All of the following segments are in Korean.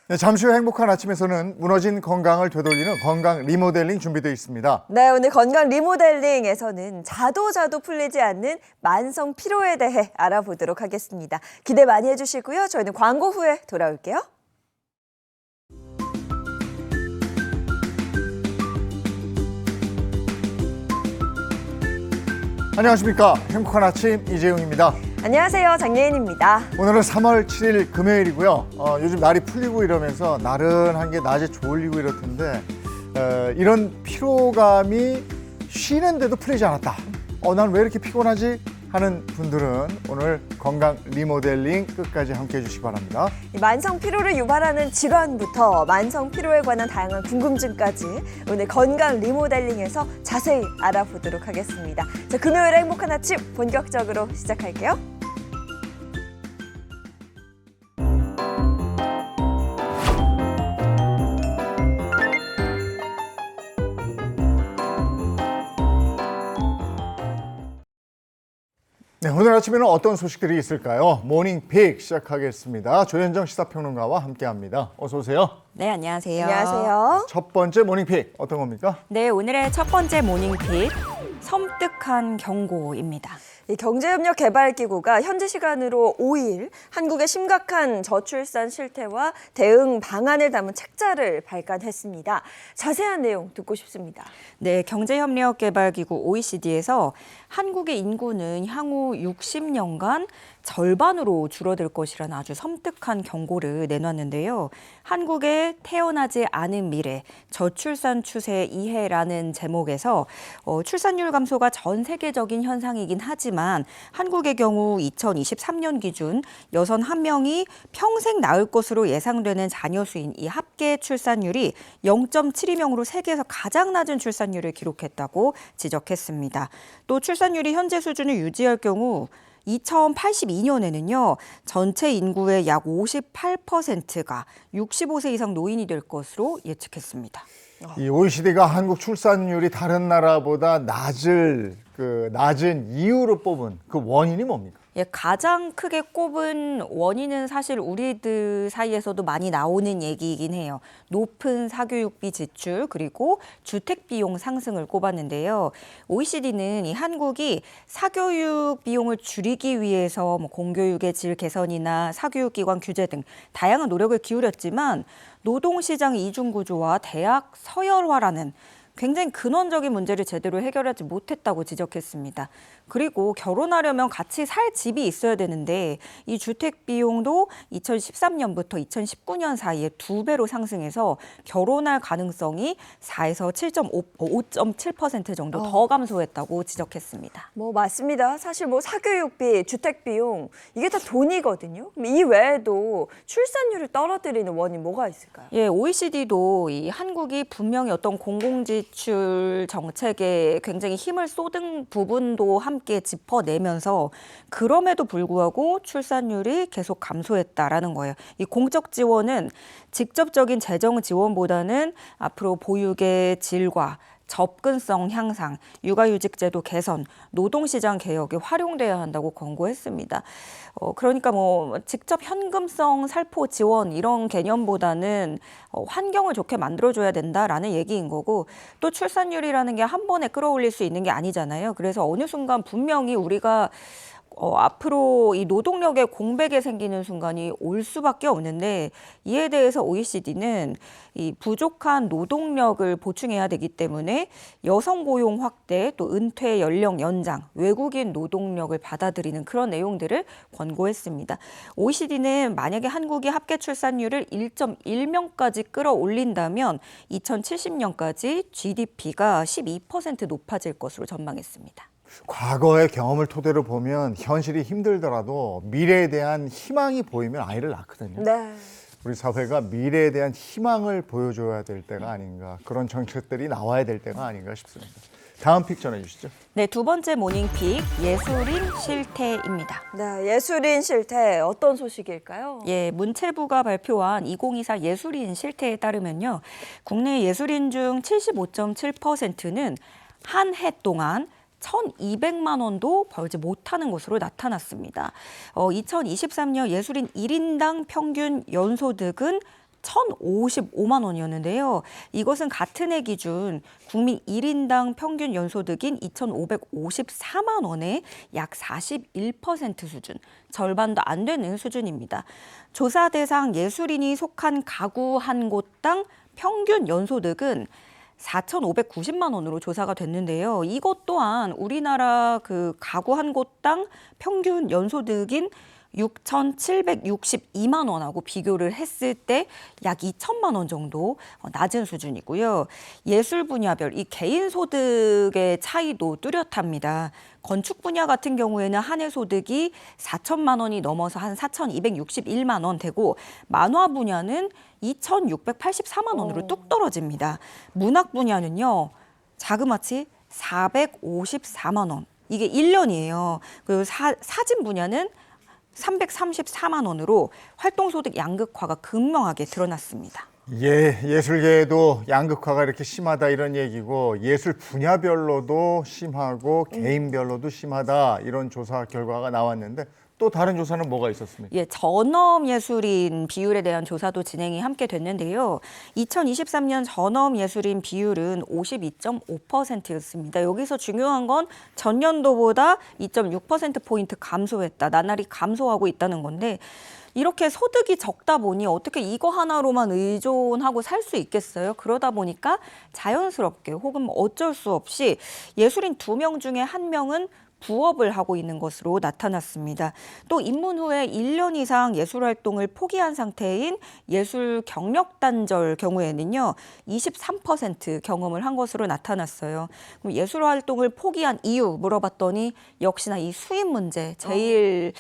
네, 잠시 후 행복한 아침에서는 무너진 건강을 되돌리는 건강 리모델링 준비되어 있습니다. 네, 오늘 건강 리모델링에서는 자도 풀리지 않는 만성 피로에 대해 알아보도록 하겠습니다. 기대 많이 해주시고요. 저희는 광고 후에 돌아올게요. 안녕하십니까. 행복한 아침 이재용입니다. 안녕하세요. 장예인입니다. 오늘은 3월 7일 금요일이고요. 요즘 날이 풀리고 이러면서 나른한 게 낮에 졸리고 이럴 텐데 이런 피로감이 쉬는데도 풀리지 않았다. 난 왜 이렇게 피곤하지? 하는 분들은 오늘 건강 리모델링 끝까지 함께해 주시기 바랍니다. 만성 피로를 유발하는 질환부터 만성 피로에 관한 다양한 궁금증까지 오늘 건강 리모델링에서 자세히 알아보도록 하겠습니다. 자, 금요일에 행복한 아침 본격적으로 시작할게요. 네, 오늘 아침에는 어떤 소식들이 있을까요? 모닝픽 시작하겠습니다. 조현정 시사평론가와 함께합니다. 어서 오세요. 네, 안녕하세요. 안녕하세요. 첫 번째 모닝픽 어떤 겁니까? 네, 오늘의 첫 번째 모닝픽 섬뜩한 경고입니다. 이 경제협력개발기구가 현지 시간으로 5일 한국의 심각한 저출산 실태와 대응 방안을 담은 책자를 발간했습니다. 자세한 내용 듣고 싶습니다. 네, 경제협력개발기구 OECD에서 한국의 인구는 향후 60년간 절반으로 줄어들 것이라는 아주 섬뜩한 경고를 내놨는데요. 한국의 태어나지 않은 미래, 저출산 추세 이해라는 제목에서 출산율 감소가 전 세계적인 현상이긴 하지만 한국의 경우 2023년 기준 여성 1명이 평생 낳을 것으로 예상되는 자녀 수인 이 합계 출산율이 0.72명으로 세계에서 가장 낮은 출산율을 기록했다고 지적했습니다. 또 출산율이 현재 수준을 유지할 경우 2082년에는요, 전체 인구의 약 58%가 65세 이상 노인이 될 것으로 예측했습니다. 이 OECD가 한국 출산율이 다른 나라보다 낮은 이유로 뽑은 그 원인이 뭡니까? 예, 가장 크게 꼽은 원인은 사실 우리들 사이에서도 많이 나오는 얘기이긴 해요. 높은 사교육비 지출 그리고 주택 비용 상승을 꼽았는데요. OECD는 이 한국이 사교육 비용을 줄이기 위해서 공교육의 질 개선이나 사교육기관 규제 등 다양한 노력을 기울였지만 노동시장 이중구조와 대학 서열화라는 굉장히 근원적인 문제를 제대로 해결하지 못했다고 지적했습니다. 그리고 결혼하려면 같이 살 집이 있어야 되는데 이 주택 비용도 2013년부터 2019년 사이에 2배로 상승해서 결혼할 가능성이 4에서 5.7% 정도 더 감소했다고 지적했습니다. 맞습니다. 사실 사교육비, 주택 비용 이게 다 돈이거든요. 이 외에도 출산율을 떨어뜨리는 원인 뭐가 있을까요? 예, OECD도 이 한국이 분명히 어떤 공공지출 정책에 굉장히 힘을 쏟은 부분도 함께 짚어내면서 그럼에도 불구하고 출산율이 계속 감소했다라는 거예요. 이 공적 지원은 직접적인 재정 지원보다는 앞으로 보육의 질과 접근성 향상, 육아휴직제도 개선, 노동시장 개혁에 활용돼야 한다고 권고했습니다. 그러니까 직접 현금성 살포 지원 이런 개념보다는 환경을 좋게 만들어줘야 된다라는 얘기인 거고 또 출산율이라는 게 한 번에 끌어올릴 수 있는 게 아니잖아요. 그래서 어느 순간 분명히 우리가 앞으로 이 노동력의 공백이 생기는 순간이 올 수밖에 없는데 이에 대해서 OECD는 이 부족한 노동력을 보충해야 되기 때문에 여성 고용 확대, 또 은퇴 연령 연장, 외국인 노동력을 받아들이는 그런 내용들을 권고했습니다. OECD는 만약에 한국이 합계 출산율을 1.1명까지 끌어올린다면 2070년까지 GDP가 12% 높아질 것으로 전망했습니다. 과거의 경험을 토대로 보면 현실이 힘들더라도 미래에 대한 희망이 보이면 아이를 낳거든요. 네. 우리 사회가 미래에 대한 희망을 보여줘야 될 때가 아닌가, 그런 정책들이 나와야 될 때가 아닌가 싶습니다. 다음 픽 전해주시죠. 네, 두 번째 모닝픽 예술인 실태입니다. 네, 예술인 실태 어떤 소식일까요? 예, 문체부가 발표한 2024 예술인 실태에 따르면요, 국내 예술인 중 75.7%는 한 해 동안 1,200만 원도 벌지 못하는 것으로 나타났습니다. 2023년 예술인 1인당 평균 연소득은 1,055만 원이었는데요. 이것은 같은 해 기준 국민 1인당 평균 연소득인 2,554만 원의 약 41% 수준, 절반도 안 되는 수준입니다. 조사 대상 예술인이 속한 가구 한 곳당 평균 연소득은 4,590만 원으로 조사가 됐는데요. 이것 또한 우리나라 그 가구 한 곳당 평균 연소득인 6,762만 원하고 비교를 했을 때 약 2천만 원 정도 낮은 수준이고요. 예술 분야별 이 개인 소득의 차이도 뚜렷합니다. 건축 분야 같은 경우에는 한 해 소득이 4천만 원이 넘어서 한 4,261만 원 되고 만화 분야는 2,684만 원으로 뚝 떨어집니다. 문학 분야는요. 자그마치 454만 원. 이게 1년이에요. 그리고 사진 분야는 334만 원으로 활동소득 양극화가 극명하게 드러났습니다. 예, 예술계에도 양극화가 이렇게 심하다 이런 얘기고 예술 분야별로도 심하고 개인별로도 심하다 이런 조사 결과가 나왔는데 또 다른 조사는 뭐가 있었습니까? 예, 전업 예술인 비율에 대한 조사도 진행이 함께 됐는데요. 2023년 전업 예술인 비율은 52.5%였습니다. 여기서 중요한 건 전년도보다 2.6%포인트 감소했다. 나날이 감소하고 있다는 건데 이렇게 소득이 적다 보니 어떻게 이거 하나로만 의존하고 살 수 있겠어요? 그러다 보니까 자연스럽게 혹은 어쩔 수 없이 예술인 2명 중에 1명은 부업을 하고 있는 것으로 나타났습니다. 또 입문 후에 1년 이상 예술 활동을 포기한 상태인 예술 경력 단절 경우에는요. 23% 경험을 한 것으로 나타났어요. 그럼 예술 활동을 포기한 이유 물어봤더니 역시나 이 수입 문제 제일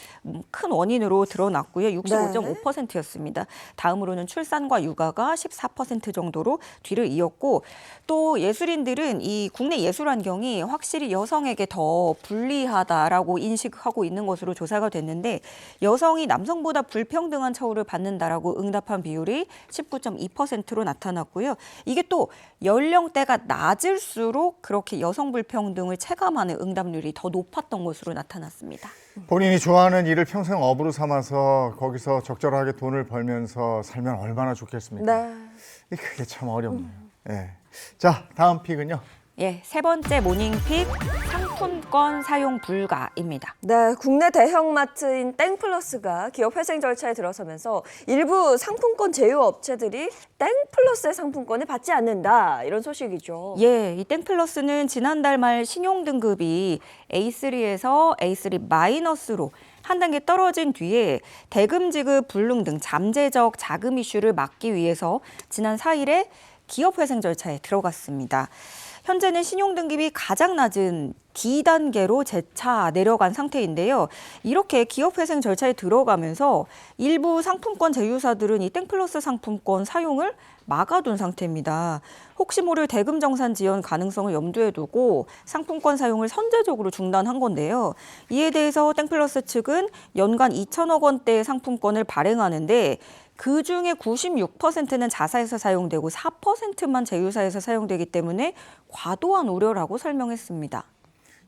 큰 원인으로 드러났고요. 65.5%였습니다. 다음으로는 출산과 육아가 14% 정도로 뒤를 이었고 또 예술인들은 이 국내 예술 환경이 확실히 여성에게 더 불리하다라고 인식하고 있는 것으로 조사가 됐는데 여성이 남성보다 불평등한 처우를 받는다라고 응답한 비율이 19.2%로 나타났고요. 이게 또 연령대가 낮을수록 그렇게 여성 불평등을 체감하는 응답률이 더 높았던 것으로 나타났습니다. 본인이 좋아하는 일을 평생 업으로 삼아서 거기서 적절하게 돈을 벌면서 살면 얼마나 좋겠습니까? 네. 그게 참 어렵네요. 예. 자, 다음 픽은요. 예, 세 번째 모닝픽 상품권 사용 불가입니다. 네, 국내 대형마트인 땡플러스가 기업 회생 절차에 들어서면서 일부 상품권 제휴 업체들이 땡플러스의 상품권을 받지 않는다 이런 소식이죠. 예, 이 땡플러스는 지난달 말 신용 등급이 A3에서 A3 마이너스로 한 단계 떨어진 뒤에 대금 지급 불능 등 잠재적 자금 이슈를 막기 위해서 지난 4일에 기업 회생 절차에 들어갔습니다. 현재는 신용등급이 가장 낮은 D단계로 재차 내려간 상태인데요. 이렇게 기업회생 절차에 들어가면서 일부 상품권 제휴사들은 이 땡플러스 상품권 사용을 막아둔 상태입니다. 혹시 모를 대금 정산 지연 가능성을 염두에 두고 상품권 사용을 선제적으로 중단한 건데요. 이에 대해서 땡플러스 측은 연간 2천억 원대의 상품권을 발행하는데 그중에 96%는 자사에서 사용되고 4%만 제휴사에서 사용되기 때문에 과도한 우려라고 설명했습니다.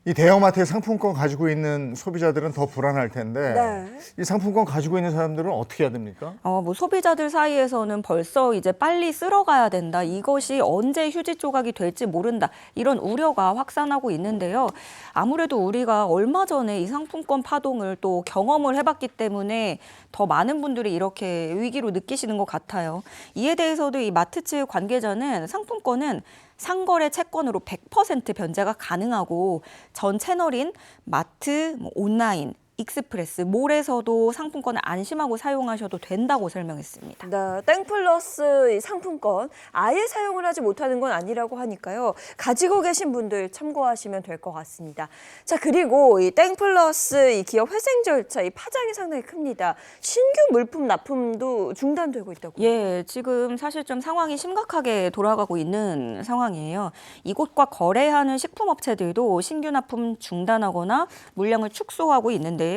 이 대형마트에 상품권 가지고 있는 소비자들은 더 불안할 텐데 네. 이 상품권 가지고 있는 사람들은 어떻게 해야 됩니까? 소비자들 사이에서는 벌써 이제 빨리 쓸어가야 된다. 이것이 언제 휴지 조각이 될지 모른다. 이런 우려가 확산하고 있는데요. 아무래도 우리가 얼마 전에 이 상품권 파동을 또 경험을 해봤기 때문에 더 많은 분들이 이렇게 위기로 느끼시는 것 같아요. 이에 대해서도 이 마트 측 관계자는 상품권은 상거래 채권으로 100% 변제가 가능하고 전 채널인 마트, 온라인, 익스프레스, 몰에서도 상품권을 안심하고 사용하셔도 된다고 설명했습니다. 네, 땡플러스 이 상품권 아예 사용을 하지 못하는 건 아니라고 하니까요. 가지고 계신 분들 참고하시면 될 것 같습니다. 자, 그리고 이 땡플러스 이 기업 회생 절차 이 파장이 상당히 큽니다. 신규 물품 납품도 중단되고 있다고요. 예, 지금 사실 좀 상황이 심각하게 돌아가고 있는 상황이에요. 이곳과 거래하는 식품업체들도 신규 납품 중단하거나 물량을 축소하고 있는데요.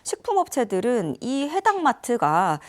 식품업체들은 이 해당 마트가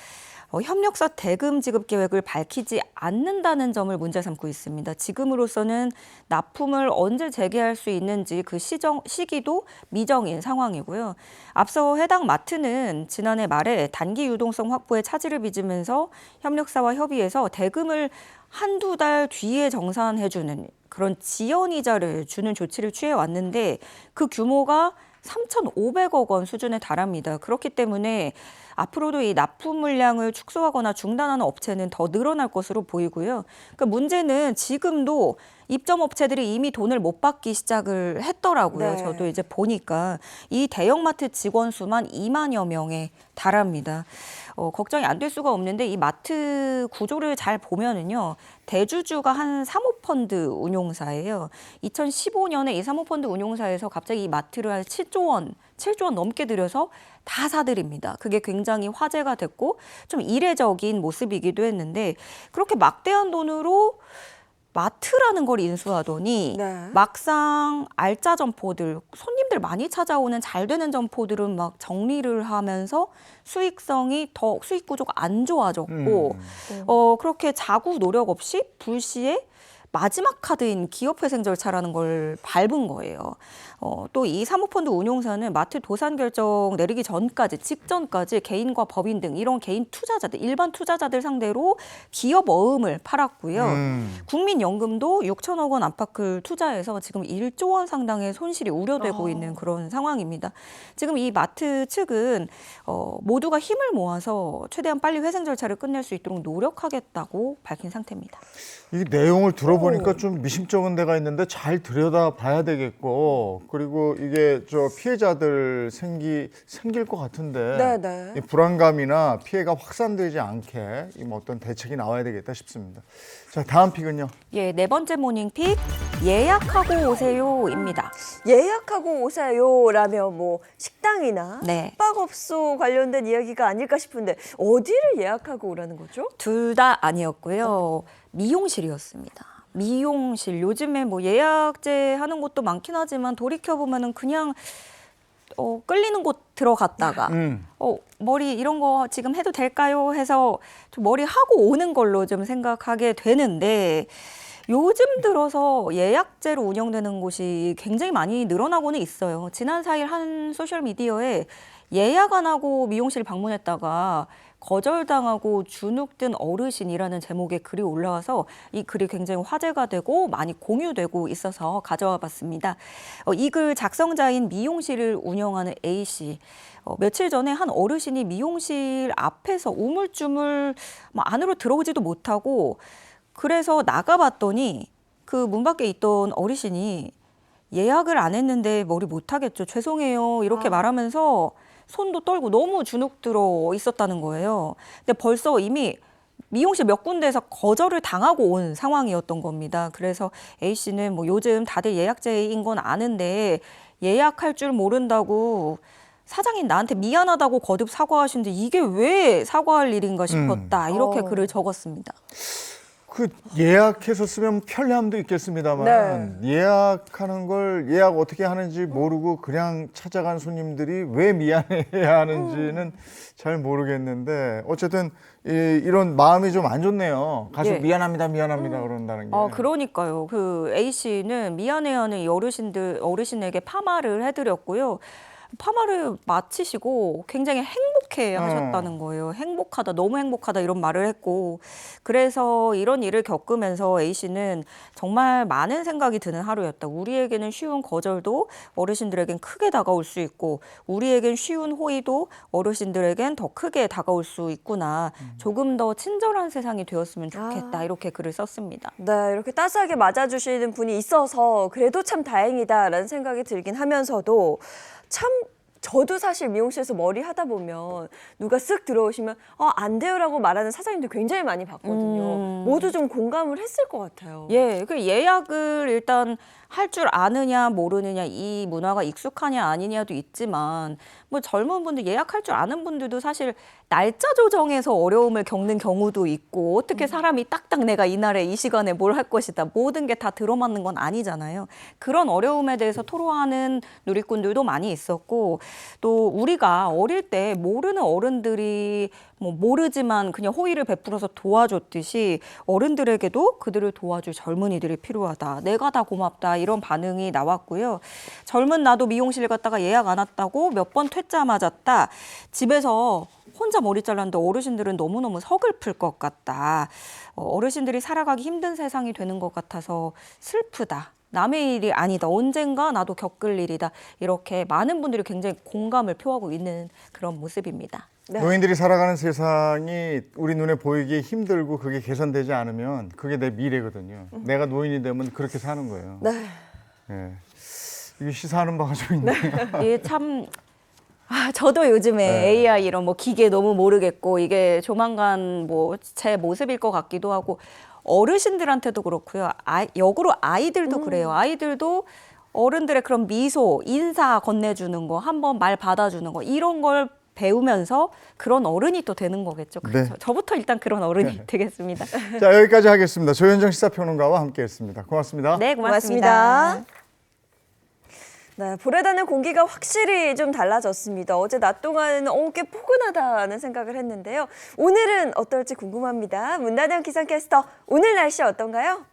협력사 대금 지급 계획을 밝히지 않는다는 점을 문제 삼고 있습니다. 지금으로서는 납품을 언제 재개할 수 있는지 그 시기도 미정인 상황이고요. 앞서 해당 마트는 지난해 말에 단기 유동성 확보에 차질을 빚으면서 협력사와 협의해서 대금을 한두 달 뒤에 정산해주는 그런 지연이자를 주는 조치를 취해왔는데 그 규모가 3,500억 원 수준에 달합니다. 그렇기 때문에 앞으로도 이 납품 물량을 축소하거나 중단하는 업체는 더 늘어날 것으로 보이고요. 그러니까 문제는 지금도 입점 업체들이 이미 돈을 못 받기 시작을 했더라고요. 네. 저도 이제 보니까 이 대형마트 직원 수만 2만여 명에 달합니다. 걱정이 안 될 수가 없는데 이 마트 구조를 잘 보면은요. 대주주가 한 사모펀드 운용사예요. 2015년에 이 사모펀드 운용사에서 갑자기 이 마트를 한 7조 원 넘게 들여서 다 사들입니다. 그게 굉장히 화제가 됐고 좀 이례적인 모습이기도 했는데 그렇게 막대한 돈으로 마트라는 걸 인수하더니 네. 막상 알짜 점포들, 손님들 많이 찾아오는 잘 되는 점포들은 막 정리를 하면서 수익 구조가 안 좋아졌고 그렇게 자구 노력 없이 불시에 마지막 카드인 기업회생 절차라는 걸 밟은 거예요. 또 이 사모펀드 운용사는 마트 도산 결정 내리기 직전까지 개인과 법인 등 이런 개인 투자자들, 일반 투자자들 상대로 기업 어음을 팔았고요. 국민연금도 6천억 원 안팎을 투자해서 지금 1조 원 상당의 손실이 우려되고 있는 그런 상황입니다. 지금 이 마트 측은 모두가 힘을 모아서 최대한 빨리 회생 절차를 끝낼 수 있도록 노력하겠다고 밝힌 상태입니다. 이 내용을 들어보니까 좀 미심쩍은 데가 있는데 잘 들여다봐야 되겠고 그리고 이게 저 피해자들 생길 것 같은데 네네. 이 불안감이나 피해가 확산되지 않게 뭐 어떤 대책이 나와야 되겠다 싶습니다. 자, 다음 픽은요. 예, 네 번째 모닝픽 예약하고 오세요입니다. 예약하고 오세요라면 뭐 식당이나 네. 숙박업소 관련된 이야기가 아닐까 싶은데 어디를 예약하고 오라는 거죠? 둘 다 아니었고요. 미용실이었습니다. 미용실 요즘에 뭐 예약제 하는 곳도 많긴 하지만 돌이켜 보면은 그냥 끌리는 곳 들어갔다가 머리 이런 거 지금 해도 될까요? 해서 좀 머리 하고 오는 걸로 좀 생각하게 되는데 요즘 들어서 예약제로 운영되는 곳이 굉장히 많이 늘어나고는 있어요. 지난 4일 한 소셜미디어에 예약 안 하고 미용실 방문했다가 거절당하고 주눅든 어르신이라는 제목의 글이 올라와서 이 글이 굉장히 화제가 되고 많이 공유되고 있어서 가져와 봤습니다. 이 글 작성자인 미용실을 운영하는 A씨. 며칠 전에 한 어르신이 미용실 앞에서 우물쭈물 안으로 들어오지도 못하고 그래서 나가봤더니 그 문 밖에 있던 어르신이 예약을 안 했는데 머리 못하겠죠. 죄송해요. 이렇게 말하면서 손도 떨고 너무 주눅 들어 있었다는 거예요. 근데 벌써 이미 미용실 몇 군데에서 거절을 당하고 온 상황이었던 겁니다. 그래서 A씨는 뭐 요즘 다들 예약제인 건 아는데 예약할 줄 모른다고 사장님 나한테 미안하다고 거듭 사과하시는데 이게 왜 사과할 일인가 싶었다. 이렇게 글을 적었습니다. 그 예약해서 쓰면 편리함도 있겠습니다만 예약하는 걸 예약 어떻게 하는지 모르고 그냥 찾아간 손님들이 왜 미안해야 하는지는 잘 모르겠는데 어쨌든 이런 마음이 좀 안 좋네요. 가서 예. 미안합니다 그런다는 게. 그러니까요. 그 A 씨는 미안해하는 이 어르신에게 파마를 해드렸고요. 파마를 마치시고 굉장히 행복해 하셨다는 거예요. 행복하다, 너무 행복하다 이런 말을 했고 그래서 이런 일을 겪으면서 A씨는 정말 많은 생각이 드는 하루였다. 우리에게는 쉬운 거절도 어르신들에겐 크게 다가올 수 있고 우리에겐 쉬운 호의도 어르신들에겐 더 크게 다가올 수 있구나. 조금 더 친절한 세상이 되었으면 좋겠다. 이렇게 글을 썼습니다. 네, 이렇게 따스하게 맞아주시는 분이 있어서 그래도 참 다행이다라는 생각이 들긴 하면서도 참 저도 사실 미용실에서 머리 하다 보면 누가 쓱 들어오시면 안 돼요라고 말하는 사장님들 굉장히 많이 봤거든요. 모두 좀 공감을 했을 것 같아요. 예, 그 예약을 일단 할 줄 아느냐 모르느냐 이 문화가 익숙하냐 아니냐도 있지만 뭐 젊은 분들 예약할 줄 아는 분들도 사실 날짜 조정에서 어려움을 겪는 경우도 있고 어떻게 사람이 딱딱 내가 이날에 이 시간에 뭘 할 것이다. 모든 게 다 들어맞는 건 아니잖아요. 그런 어려움에 대해서 토로하는 누리꾼들도 많이 있었고 또 우리가 어릴 때 모르는 어른들이 뭐 모르지만 그냥 호의를 베풀어서 도와줬듯이 어른들에게도 그들을 도와줄 젊은이들이 필요하다. 내가 다 고맙다. 이런 반응이 나왔고요. 젊은 나도 미용실 갔다가 예약 안 왔다고 몇 번 퇴짜 맞았다. 집에서 혼자 머리 잘랐는데 어르신들은 너무너무 서글플 것 같다. 어르신들이 살아가기 힘든 세상이 되는 것 같아서 슬프다. 남의 일이 아니다. 언젠가 나도 겪을 일이다. 이렇게 많은 분들이 굉장히 공감을 표하고 있는 그런 모습입니다. 네. 노인들이 살아가는 세상이 우리 눈에 보이기에 힘들고 그게 개선되지 않으면 그게 내 미래거든요. 내가 노인이 되면 그렇게 사는 거예요. 네. 예. 이게 시사하는 바가 좀 있네요. 이게 참 저도 요즘에 네. AI 이런 뭐 기계 너무 모르겠고 이게 조만간 뭐 제 모습일 것 같기도 하고 어르신들한테도 그렇고요. 역으로 아이들도 그래요. 아이들도 어른들의 그런 미소, 인사 건네주는 거, 한번 말 받아주는 거 이런 걸 배우면서 그런 어른이 또 되는 거겠죠. 그렇죠? 네. 저부터 일단 그런 어른이 되겠습니다. 자, 여기까지 하겠습니다. 조현정 시사평론가와 함께했습니다. 고맙습니다. 네, 고맙습니다. 고맙습니다. 네, 불에다는 공기가 확실히 좀 달라졌습니다. 어제 낮 동안 꽤 포근하다는 생각을 했는데요. 오늘은 어떨지 궁금합니다. 문다영 기상캐스터, 오늘 날씨 어떤가요?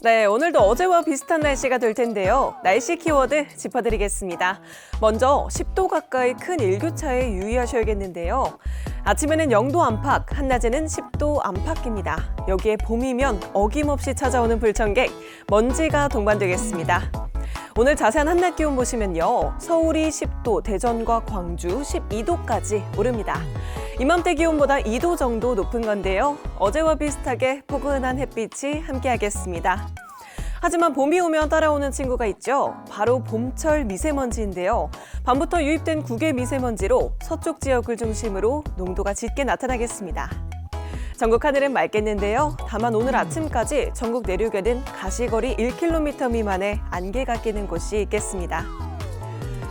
네, 오늘도 어제와 비슷한 날씨가 될 텐데요. 날씨 키워드 짚어드리겠습니다. 먼저 10도 가까이 큰 일교차에 유의하셔야겠는데요. 아침에는 0도 안팎, 한낮에는 10도 안팎입니다. 여기에 봄이면 어김없이 찾아오는 불청객, 먼지가 동반되겠습니다. 오늘 자세한 한낮 기온 보시면요. 서울이 10도, 대전과 광주 12도까지 오릅니다. 이맘때 기온보다 2도 정도 높은 건데요. 어제와 비슷하게 포근한 햇빛이 함께하겠습니다. 하지만 봄이 오면 따라오는 친구가 있죠. 바로 봄철 미세먼지인데요. 밤부터 유입된 국외 미세먼지로 서쪽 지역을 중심으로 농도가 짙게 나타나겠습니다. 전국 하늘은 맑겠는데요. 다만 오늘 아침까지 전국 내륙에는 가시거리 1km 미만의 안개가 끼는 곳이 있겠습니다.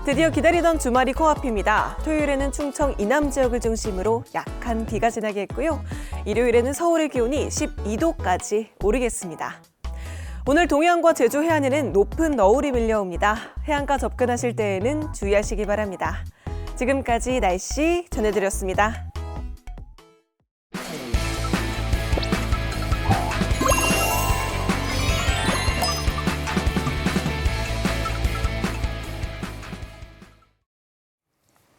드디어 기다리던 주말이 코앞입니다. 토요일에는 충청 이남 지역을 중심으로 약한 비가 지나겠고요. 일요일에는 서울의 기온이 12도까지 오르겠습니다. 오늘 동해안과 제주 해안에는 높은 너울이 밀려옵니다. 해안가 접근하실 때에는 주의하시기 바랍니다. 지금까지 날씨 전해드렸습니다.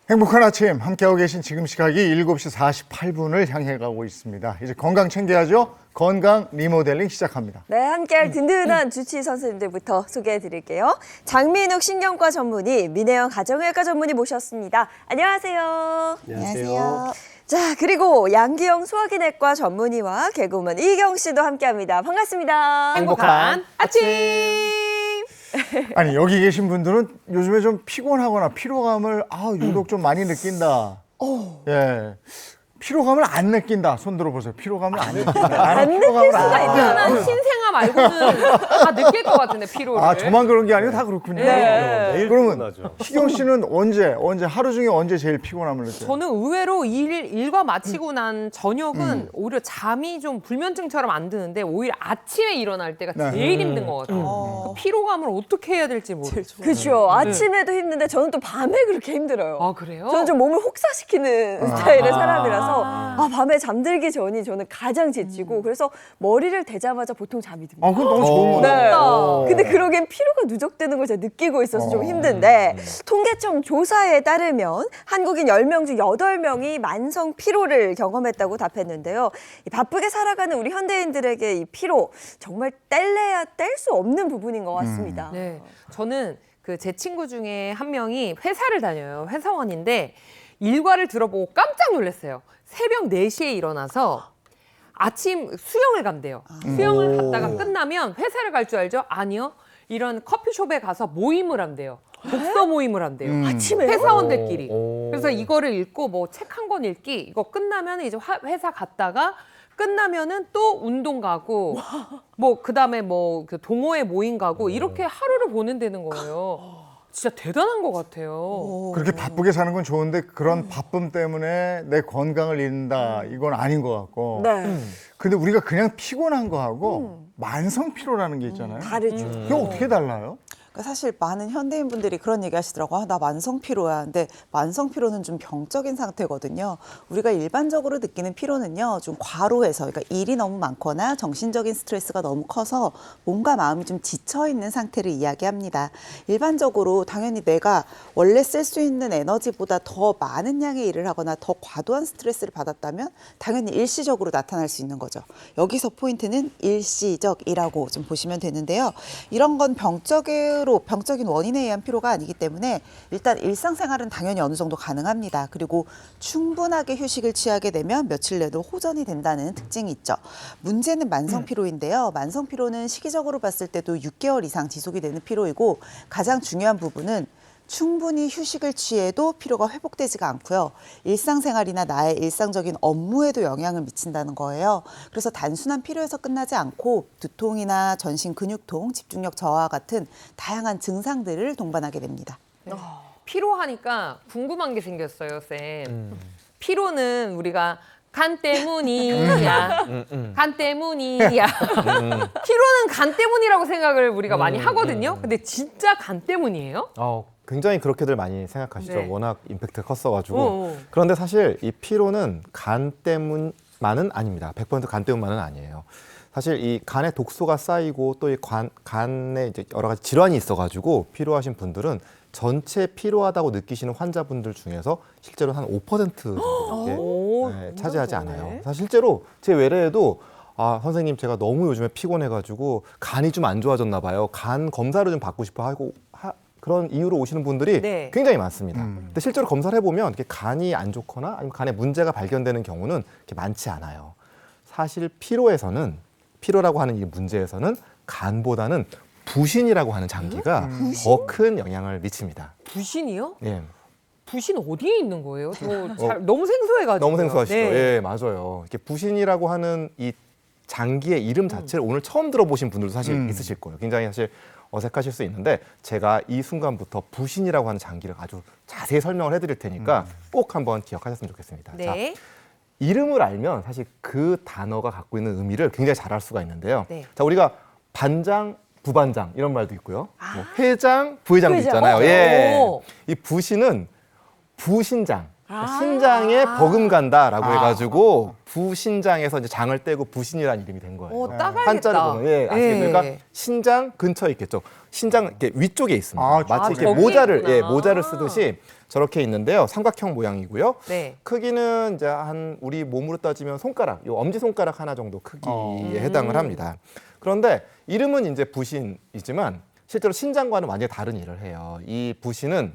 행복한 아침 함께하고 계신 지금 시각이 7시 48분을 향해 가고 있습니다. 이제 건강 챙겨야죠. 건강 리모델링 시작합니다. 네, 함께할 든든한 주치 선생님들부터 소개해드릴게요. 장민욱 신경과 전문의, 민혜영 가정의학과 전문의 모셨습니다. 안녕하세요. 안녕하세요. 자, 그리고 양기영 소화기내과 전문의와 개그우먼 이경 씨도 함께합니다. 반갑습니다. 행복한 아침! 아니 여기 계신 분들은 요즘에 좀 피곤하거나 피로감을 유독 좀 많이 느낀다. 예. 피로감을 안 느낀다. 손 들어보세요. 피로감을 안 느낀다. 안 느낄 수가 있잖아요. 신생아 말고는 다 느낄 것 같은데 피로를. 아, 저만 그런 게 아니고 다 그렇군요. 네. 매일 그러면 피곤하죠. 희경 씨는 언제 하루 중에 언제 제일 피곤함을 느껴요? 저는 의외로 일과 마치고 난 저녁은 오히려 잠이 좀 불면증처럼 안 드는데 오히려 아침에 일어날 때가 네. 제일 힘든 것 같아요. 그 피로감을 어떻게 해야 될지 모르겠어요. 그렇죠. 아침에도 힘든데 저는 또 밤에 그렇게 힘들어요. 아, 그래요? 저는 좀 몸을 혹사시키는 스타일의 사람이라서 밤에 잠들기 전이 저는 가장 지치고 그래서 머리를 대자마자 보통 잠이 듭니다. 아, 그건 너무 좋은 거네. 네. 어. 근데 그러기엔 피로가 누적되는 걸 제가 느끼고 있어서 좀 힘든데 통계청 조사에 따르면 한국인 10명 중 8명이 만성 피로를 경험했다고 답했는데요. 이 바쁘게 살아가는 우리 현대인들에게 이 피로 정말 뗄래야 뗄 수 없는 부분인 것 같습니다. 네. 저는 그 제 친구 중에 한 명이 회사를 다녀요. 회사원인데 일과를 들어보고 깜짝 놀랐어요. 새벽 4시에 일어나서 아침 수영을 간대요. 수영을 갔다가 끝나면 회사를 갈 줄 알죠? 아니요. 이런 커피숍에 가서 모임을 한대요. 독서 모임을 한대요. 아침에 회사원들끼리. 오. 그래서 이거를 읽고 뭐 책 한 권 읽기 이거 끝나면 이제 회사 갔다가 끝나면은 또 운동 가고 뭐 그다음에 뭐 그 동호회 모임 가고 이렇게 하루를 보낸다는 거예요. 진짜 대단한 것 같아요. 그렇게 바쁘게 사는 건 좋은데 그런 바쁨 때문에 내 건강을 잃는다 이건 아닌 것 같고. 네. 근데 우리가 그냥 피곤한 거하고 만성 피로라는 게 있잖아요. 다르죠. 그게 어떻게 달라요? 그러니까 사실 많은 현대인분들이 그런 얘기 하시더라고요. 아, 나 만성 피로야. 근데 만성 피로는 좀 병적인 상태거든요. 우리가 일반적으로 느끼는 피로는요, 좀 과로해서, 그러니까 일이 너무 많거나 정신적인 스트레스가 너무 커서 몸과 마음이 좀 지쳐 있는 상태를 이야기합니다. 일반적으로 당연히 내가 원래 쓸 수 있는 에너지보다 더 많은 양의 일을 하거나 더 과도한 스트레스를 받았다면 당연히 일시적으로 나타날 수 있는 거죠. 여기서 포인트는 일시적이라고 좀 보시면 되는데요. 이런 건 병적인 원인에 의한 피로가 아니기 때문에 일단 일상생활은 당연히 어느 정도 가능합니다. 그리고 충분하게 휴식을 취하게 되면 며칠 내도 호전이 된다는 특징이 있죠. 문제는 만성 피로인데요. 만성 피로는 시기적으로 봤을 때도 6개월 이상 지속이 되는 피로이고 가장 중요한 부분은 충분히 휴식을 취해도 피로가 회복되지가 않고요. 일상생활이나 나의 일상적인 업무에도 영향을 미친다는 거예요. 그래서 단순한 피로에서 끝나지 않고 두통이나 전신 근육통, 집중력 저하 같은 다양한 증상들을 동반하게 됩니다. 피로하니까 궁금한 게 생겼어요, 쌤. 피로는 우리가 간 때문이야. 간 때문이야. 피로는 간 때문이라고 생각을 우리가 많이 하거든요. 근데 진짜 간 때문이에요? 굉장히 그렇게들 많이 생각하시죠. 네. 워낙 임팩트가 컸어가지고. 어. 그런데 사실 이 피로는 간 때문만은 아닙니다. 100% 간 때문만은 아니에요. 사실 이 간에 독소가 쌓이고 또 이 간에 이제 여러 가지 질환이 있어가지고 피로하신 분들은 전체 피로하다고 느끼시는 환자분들 중에서 실제로 한 5% 정도밖에 차지하지 않아요. 사실 실제로 제 외래에도 선생님 제가 너무 요즘에 피곤해가지고 간이 좀 안 좋아졌나 봐요. 간 검사를 좀 받고 싶어 하고 그런 이유로 오시는 분들이 네. 굉장히 많습니다. 근데 실제로 검사를 해보면 이렇게 간이 안 좋거나 아니면 간에 문제가 발견되는 경우는 이렇게 많지 않아요. 사실 피로라고 하는 이 문제에서는 간보다는 부신이라고 하는 장기가 더 큰 영향을 미칩니다. 부신이요? 예. 부신 어디에 있는 거예요? 너무 생소해가지고. 너무 생소하시죠? 네. 예, 맞아요. 이렇게 부신이라고 하는 이 장기의 이름 자체를 오늘 처음 들어보신 분들도 사실 있으실 거예요. 굉장히 사실 어색하실 수 있는데 제가 이 순간부터 부신이라고 하는 장기를 아주 자세히 설명을 해드릴 테니까 꼭 한번 기억하셨으면 좋겠습니다. 자, 네. 이름을 알면 사실 그 단어가 갖고 있는 의미를 굉장히 잘 알 수가 있는데요. 네. 자, 우리가 반장, 부반장 이런 말도 있고요. 뭐 회장, 부회장도 회장. 있잖아요. 예. 오. 이 부신은 부신장. 신장에 버금간다라고 해가지고 부신장에서 이제 장을 떼고 부신이라는 이름이 된 거예요. 따가야겠다. 한자를 보면 아시겠죠? 예. 그러니까 신장 근처에 있겠죠. 신장 이렇게 위쪽에 있습니다. 아, 마치 이렇게 저기 모자를 있구나. 모자를 쓰듯이 저렇게 있는데요. 삼각형 모양이고요. 네. 크기는 이제 한 우리 몸으로 따지면 손가락, 요 엄지 손가락 하나 정도 크기에 해당을 합니다. 그런데 이름은 이제 부신이지만 실제로 신장과는 완전히 다른 일을 해요. 이 부신은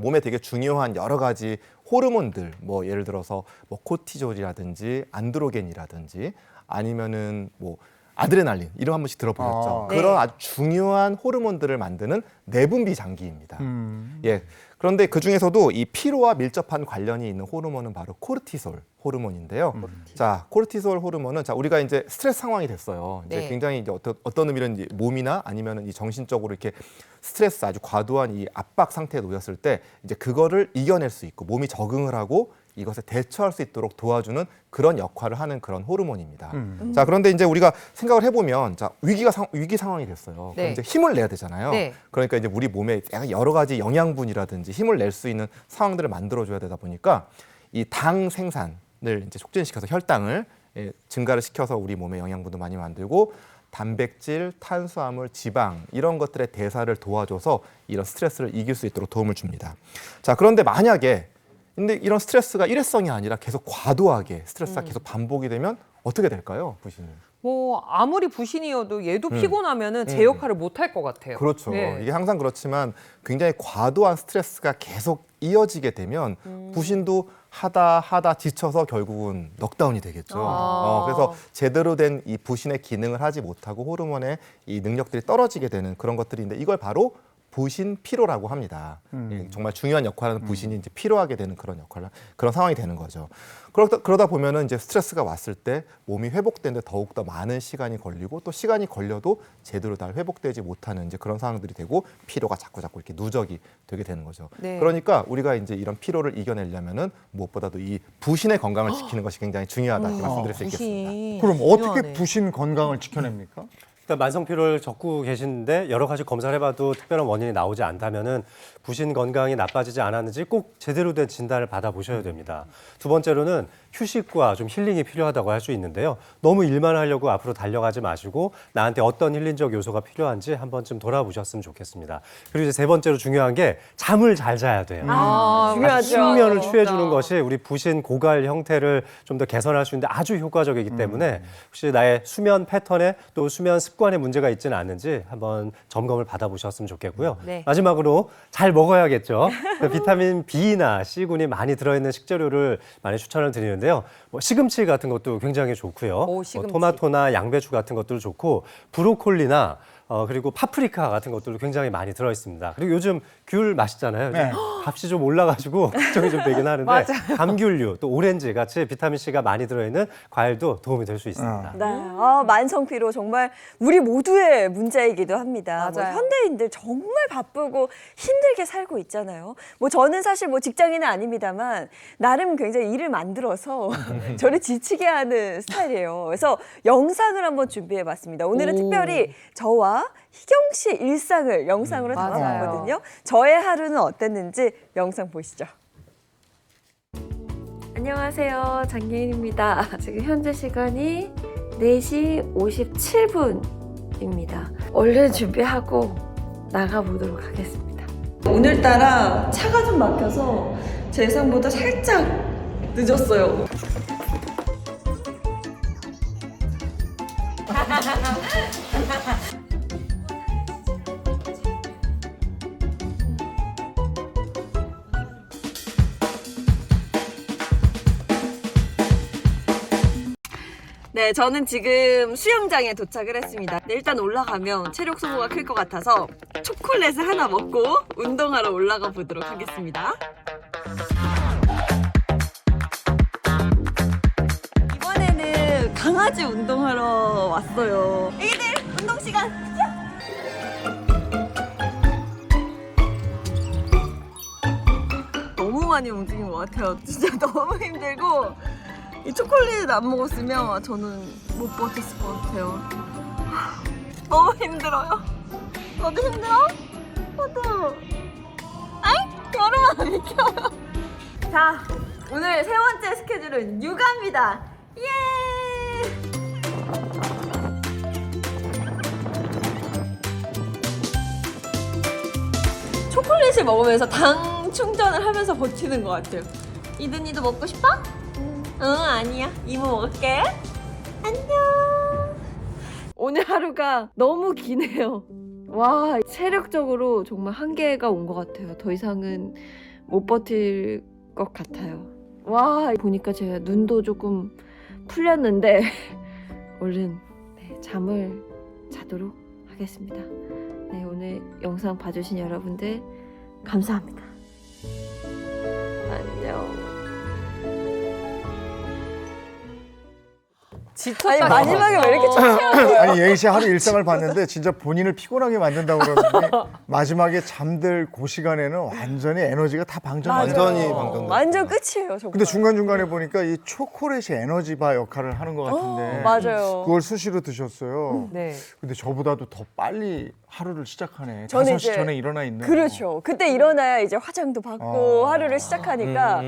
몸에 되게 중요한 여러 가지 호르몬들, 뭐 예를 들어서 뭐 코티졸이라든지 안드로겐이라든지 아니면은 뭐 아드레날린 이름 한 번씩 들어보셨죠? 네. 그런 아주 중요한 호르몬들을 만드는 내분비 장기입니다. 예. 그런데 그 중에서도 이 피로와 밀접한 관련이 있는 호르몬은 바로 코르티솔 호르몬인데요. 자, 코르티솔 호르몬은 자 우리가 이제 스트레스 상황이 됐어요. 이제 네. 굉장히 이제 어떤 의미는 이제 몸이나 아니면은 이 정신적으로 이렇게 스트레스 아주 과도한 이 압박 상태에 놓였을 때 이제 그거를 이겨낼 수 있고 몸이 적응을 하고 이것에 대처할 수 있도록 도와주는 그런 역할을 하는 그런 호르몬입니다. 자, 그런데 이제 우리가 생각을 해보면 자 위기 상황이 됐어요. 네. 그럼 이제 힘을 내야 되잖아요. 네. 그러니까 이제 우리 몸에 여러 가지 영양분이라든지 힘을 낼 수 있는 상황들을 만들어줘야 되다 보니까 이 당 생산을 이제 촉진시켜서 혈당을 증가를 시켜서 우리 몸에 영양분도 많이 만들고 단백질, 탄수화물, 지방 이런 것들의 대사를 도와줘서 이런 스트레스를 이길 수 있도록 도움을 줍니다. 자, 그런데 만약에 근데 이런 스트레스가 일회성이 아니라 계속 과도하게 스트레스가 계속 반복이 되면 어떻게 될까요, 부신이? 뭐 아무리 부신이어도 얘도 피곤하면은 제 역할을 못 할 것 같아요. 그렇죠. 네. 이게 항상 그렇지만 굉장히 과도한 스트레스가 계속 이어지게 되면 부신도 하다 지쳐서 결국은 넉다운이 되겠죠. 그래서 제대로 된 이 부신의 기능을 하지 못하고 호르몬의 이 능력들이 떨어지게 되는 그런 것들인데 이걸 바로 부신 피로라고 합니다. 예, 정말 중요한 역할을 하는 부신이 이제 피로하게 되는 그런 상황이 되는 거죠. 그러다 보면은 이제 스트레스가 왔을 때 몸이 회복되는데 더욱더 많은 시간이 걸리고 또 시간이 걸려도 제대로 잘 회복되지 못하는 이제 그런 상황들이 되고 피로가 자꾸 이렇게 누적이 되게 되는 거죠. 네. 그러니까 우리가 이제 이런 피로를 이겨내려면은 무엇보다도 이 부신의 건강을 지키는 것이 굉장히 중요하다 이렇게 말씀드릴 수 있겠습니다. 그럼 어떻게 중요하네. 부신 건강을 지켜냅니까? 일단 만성 피로를 겪고 계시는데 여러 가지 검사를 해봐도 특별한 원인이 나오지 않다면은 부신 건강이 나빠지지 않았는지 꼭 제대로 된 진단을 받아보셔야 됩니다. 두 번째로는 휴식과 좀 힐링이 필요하다고 할 수 있는데요. 너무 일만 하려고 앞으로 달려가지 마시고 나한테 어떤 힐링적 요소가 필요한지 한 번쯤 돌아보셨으면 좋겠습니다. 그리고 이제 세 번째로 중요한 게 잠을 잘 자야 돼요. 중요하죠. 숙면을 취해주는 것이 우리 부신 고갈 형태를 좀 더 개선할 수 있는데 아주 효과적이기 때문에 혹시 나의 수면 패턴에 또 수면 습관에 문제가 있지는 않은지 한번 점검을 받아보셨으면 좋겠고요. 네. 마지막으로 잘 먹어야겠죠. 비타민 B나 C군이 많이 들어있는 식재료를 많이 추천을 드리는데요. 뭐 시금치 같은 것도 굉장히 좋고요. 오, 시금치. 토마토나 양배추 같은 것도 좋고 브로콜리나 그리고 파프리카 같은 것들도 굉장히 많이 들어있습니다. 그리고 요즘 귤 맛있잖아요. 네. 값이 좀 올라가지고 걱정이 좀 되긴 하는데 감귤류, 또 오렌지 같이 비타민C가 많이 들어있는 과일도 도움이 될 수 있습니다. 네, 만성 피로 정말 우리 모두의 문제이기도 합니다. 뭐 맞아요. 현대인들 정말 바쁘고 힘들게 살고 있잖아요. 뭐 저는 사실 뭐 직장인은 아닙니다만 나름 굉장히 일을 만들어서 저를 지치게 하는 스타일이에요. 그래서 영상을 한번 준비해봤습니다. 오늘은 오. 특별히 저와 희경 씨의 일상을 영상으로 맞아요. 담아봤거든요. 저의 하루는 어땠는지 영상 보시죠. 안녕하세요. 장예인입니다. 지금 현재 시간이 4시 57분입니다. 얼른 준비하고 나가보도록 하겠습니다. 오늘따라 차가 좀 막혀서 제 예상보다 살짝 늦었어요. 네, 저는 지금 수영장에 도착을 했습니다. 네, 일단 올라가면 체력 소모가 클 것 같아서 초콜릿을 하나 먹고 운동하러 올라가 보도록 하겠습니다. 이번에는 강아지 운동하러 왔어요. 애기들 운동 시간. 너무 많이 움직인 것 같아요. 진짜 너무 힘들고 이 초콜릿 안 먹었으면 저는 못 버텼을 것 같아요. 너무 힘들어요. 너도 힘들어? 저도. 아이, 여름아 비켜. 자, 오늘 세 번째 스케줄은 육아입니다. 예! 초콜릿을 먹으면서 당 충전을 하면서 버티는 것 같아요. 이든이도 먹고 싶어? 응, 아니야. 이모 먹을게. 안녕. 오늘 하루가 너무 기네요. 와, 체력적으로 정말 한계가 온 것 같아요. 더 이상은 못 버틸 것 같아요. 와, 보니까 제가 눈도 조금 풀렸는데 얼른 잠을 자도록 하겠습니다. 네, 오늘 영상 봐주신 여러분들 감사합니다. 안녕. 아니, 마지막에 왜 이렇게 창피한 거예요? 아니 예희 씨 하루 일상을 봤는데 진짜 본인을 피곤하게 만든다고 그러더니 마지막에 잠들 그 시간에는 완전히 에너지가 다 방전돼요. 완전히 방전돼요. 완전 끝이에요, 정말. 근데 중간중간에 보니까 이 초콜릿이 에너지바 역할을 하는 것 같은데 맞아요. 그걸 수시로 드셨어요. 네. 근데 저보다도 더 빨리 하루를 시작하네. 저는 5시 이제 전에 일어나 있네. 그렇죠. 그때 일어나야 이제 화장도 받고 하루를 시작하니까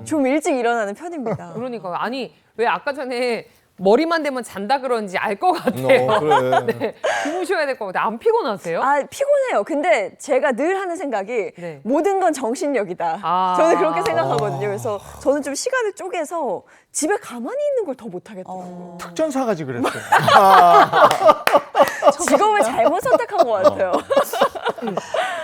좀 일찍 일어나는 편입니다. 그러니까요. 아니 왜 아까 전에 머리만 대면 잔다 그런지 알 것 같아요. 그래. 네, 주무셔야 될 것 같아요. 안 피곤하세요? 아, 피곤해요. 근데 제가 늘 하는 생각이 네. 모든 건 정신력이다. 아. 저는 그렇게 생각하거든요. 그래서 저는 좀 시간을 쪼개서 집에 가만히 있는 걸 더 못하겠더라고요. 특전사가지 그랬어요. 직업을 잘못 선택한 것 같아요.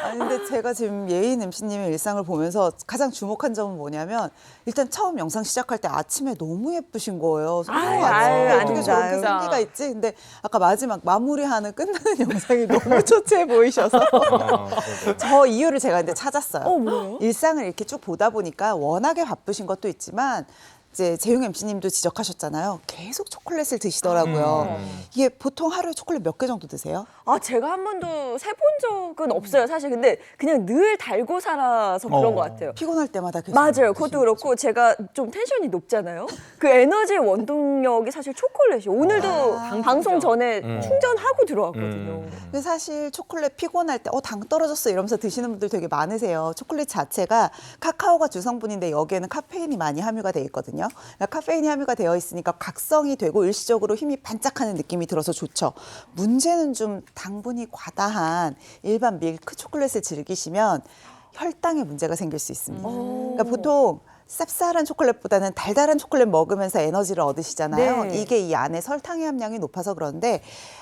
아니 근데 제가 지금 예인 MC님의 일상을 보면서 가장 주목한 점은 뭐냐면 일단 처음 영상 시작할 때 아침에 너무 예쁘신 거예요. 아유, 아침에 아유, 어떻게 저렇게 아닙니다. 생기가 있지? 근데 아까 마지막 마무리하는 끝나는 영상이 너무 초췌해 보이셔서 저 이유를 제가 이제 찾았어요. 뭐예요? 일상을 이렇게 쭉 보다 보니까 워낙에 바쁘신 것도 있지만 이제 재용 MC님도 지적하셨잖아요. 계속 초콜릿을 드시더라고요. 이게 보통 하루에 초콜릿 몇 개 정도 드세요? 아, 제가 한 번도 세본 적은 없어요, 사실. 근데 그냥 늘 달고 살아서 그런 것 같아요. 피곤할 때마다 계속 맞아요. 드시는 그것도 거죠. 그렇고 제가 좀 텐션이 높잖아요. 그 에너지의 원동력이 사실 초콜릿이. 오늘도 방송 전에 충전하고 들어왔거든요. 근데 사실 초콜릿 피곤할 때 당 떨어졌어 이러면서 드시는 분들 되게 많으세요. 초콜릿 자체가 카카오가 주성분인데 여기에는 카페인이 많이 함유가 돼 있거든요. 그러니까 카페인이 함유가 되어 있으니까 각성이 되고 일시적으로 힘이 반짝하는 느낌이 들어서 좋죠. 문제는 좀 당분이 과다한 일반 밀크 초콜릿을 즐기시면 혈당에 문제가 생길 수 있습니다. 그러니까 보통 쌉쌀한 초콜릿보다는 달달한 초콜릿 먹으면서 에너지를 얻으시잖아요. 네. 이게 이 안에 설탕의 함량이 높아서 그런데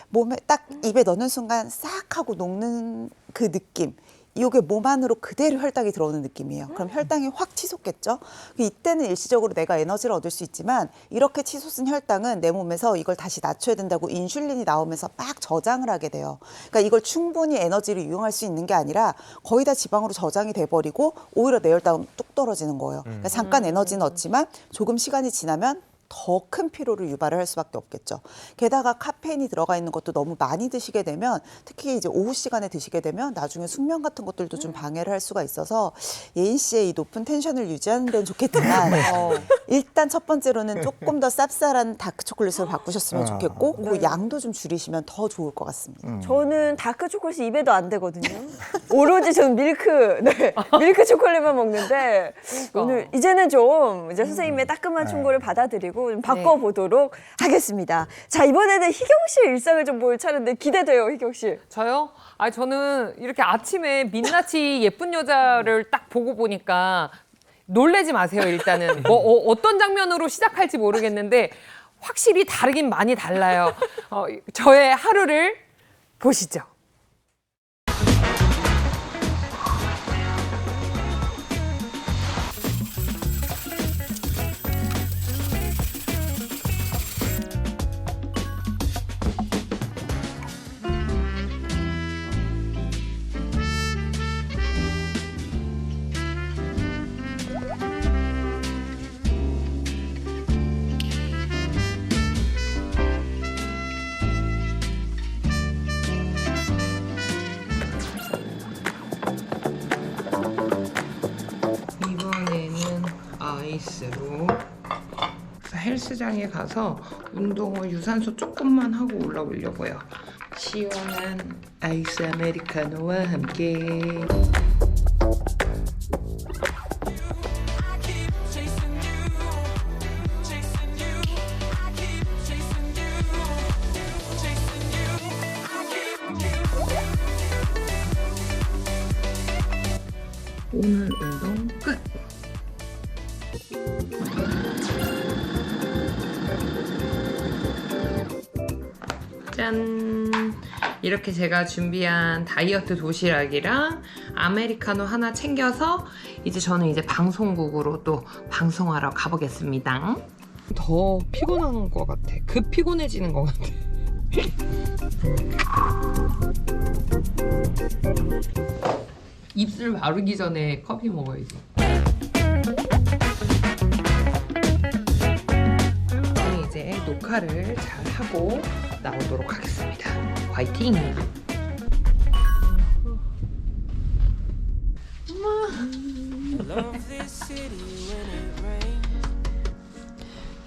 몸에 딱 입에 넣는 순간 싹 하고 녹는 그 느낌. 이게 몸 안으로 그대로 혈당이 들어오는 느낌이에요. 그럼 혈당이 확 치솟겠죠. 이때는 일시적으로 내가 에너지를 얻을 수 있지만 이렇게 치솟은 혈당은 내 몸에서 이걸 다시 낮춰야 된다고 인슐린이 나오면서 막 저장을 하게 돼요. 그러니까 이걸 충분히 에너지로 이용할 수 있는 게 아니라 거의 다 지방으로 저장이 돼버리고 오히려 내 혈당은 뚝 떨어지는 거예요. 그러니까 잠깐 에너지는 얻지만 조금 시간이 지나면 더 큰 피로를 유발을 할 수밖에 없겠죠. 게다가 카페인이 들어가 있는 것도 너무 많이 드시게 되면 특히 이제 오후 시간에 드시게 되면 나중에 숙면 같은 것들도 좀 방해를 할 수가 있어서 예인 씨의 이 높은 텐션을 유지하는 데는 좋겠지만 일단 첫 번째로는 조금 더 쌉쌀한 다크 초콜릿으로 바꾸셨으면 좋겠고 그 양도 좀 줄이시면 더 좋을 것 같습니다. 저는 다크 초콜릿이 입에도 안 되거든요. 오로지 저는 밀크 초콜릿만 먹는데 오늘 이제는 좀 이제 선생님의 따끔한 충고를 받아들이고 좀 바꿔보도록 하겠습니다. 자, 이번에는 희경 씨의 일상을 좀 볼 차례인데 기대돼요, 희경 씨. 저요? 저는 이렇게 아침에 민낯이 예쁜 여자를 딱 보고 보니까 놀래지 마세요, 일단은. 어떤 장면으로 시작할지 모르겠는데 확실히 다르긴 많이 달라요. 저의 하루를 보시죠. 이번에는 아이스로 헬스장에 가서 운동화 유산소 조금만 하고 올라오려고요. 시원한 아이스 아메리카노와 함께. 오늘 운동 끝! 짠! 이렇게 제가 준비한 다이어트 도시락이랑 아메리카노 하나 챙겨서 이제 저는 이제 방송국으로 또 방송하러 가보겠습니다. 더 피곤한 것 같아. 급 피곤해지는 것 같아. 입술 바르기 전에 커피 먹어야지. 저는 이제 녹화를 잘 하고 나오도록 하겠습니다. 화이팅!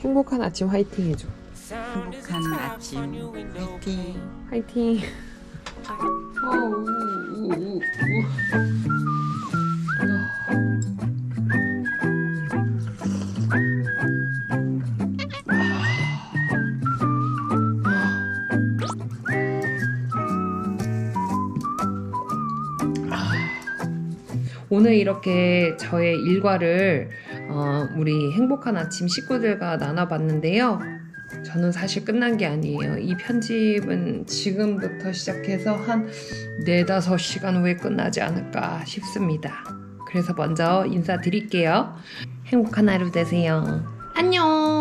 행복한 아침 화이팅 해줘. 행복한 아침 화이팅. 화이팅! 오늘 이렇게 저의 일과를 우리 행복한 아침 식구들과 나눠봤는데요. 저는 사실 끝난 게 아니에요. 이 편집은 지금부터 시작해서 한 4-5시간 후에 끝나지 않을까 싶습니다. 그래서 먼저 인사드릴게요. 행복한 하루 되세요. 안녕.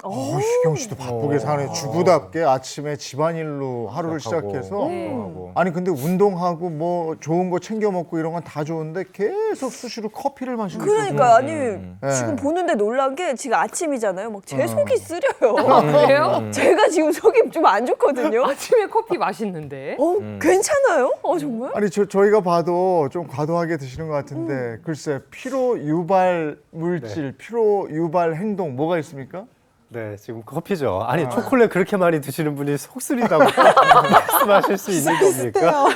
희경 씨도 바쁘게 사네. 주부답게 아침에 집안일로 하루를 시작해서. 운동하고. 아니 근데 운동하고 뭐 좋은 거 챙겨 먹고 이런 건 다 좋은데 계속 수시로 커피를 마시고 그러니까 아니 네. 지금 보는데 놀란 게 지금 아침이잖아요. 막 제 속이 쓰려요. 그래요? 제가 지금 속이 좀 안 좋거든요. 아침에 커피 맛있는데. 괜찮아요? 정말? 아니 저희가 봐도 좀 과도하게 드시는 것 같은데 글쎄 피로 유발 물질, 피로 유발 행동 뭐가 있습니까? 네, 지금 커피죠. 아니, 초콜릿 그렇게 많이 드시는 분이 속 쓰린다고 말씀하실 수 있는 겁니까?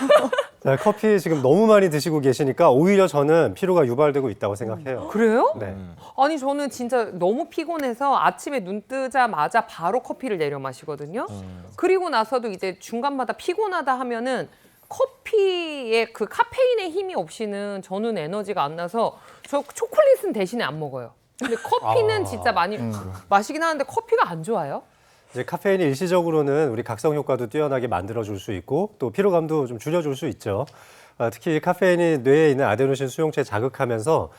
자, 커피 지금 너무 많이 드시고 계시니까 오히려 저는 피로가 유발되고 있다고 생각해요. 그래요? 네. 아니 저는 진짜 너무 피곤해서 아침에 눈 뜨자마자 바로 커피를 내려 마시거든요. 그리고 나서도 이제 중간마다 피곤하다 하면은 커피의 그 카페인의 힘이 없이는 저는 에너지가 안 나서 저 초콜릿은 대신에 안 먹어요. 근데 커피는 진짜 많이 마시긴 하는데 커피가 안 좋아요? 이제 카페인이 일시적으로는 우리 각성 효과도 뛰어나게 만들어줄 수 있고 또 피로감도 좀 줄여줄 수 있죠. 특히 카페인이 뇌에 있는 아데노신 수용체 자극하면서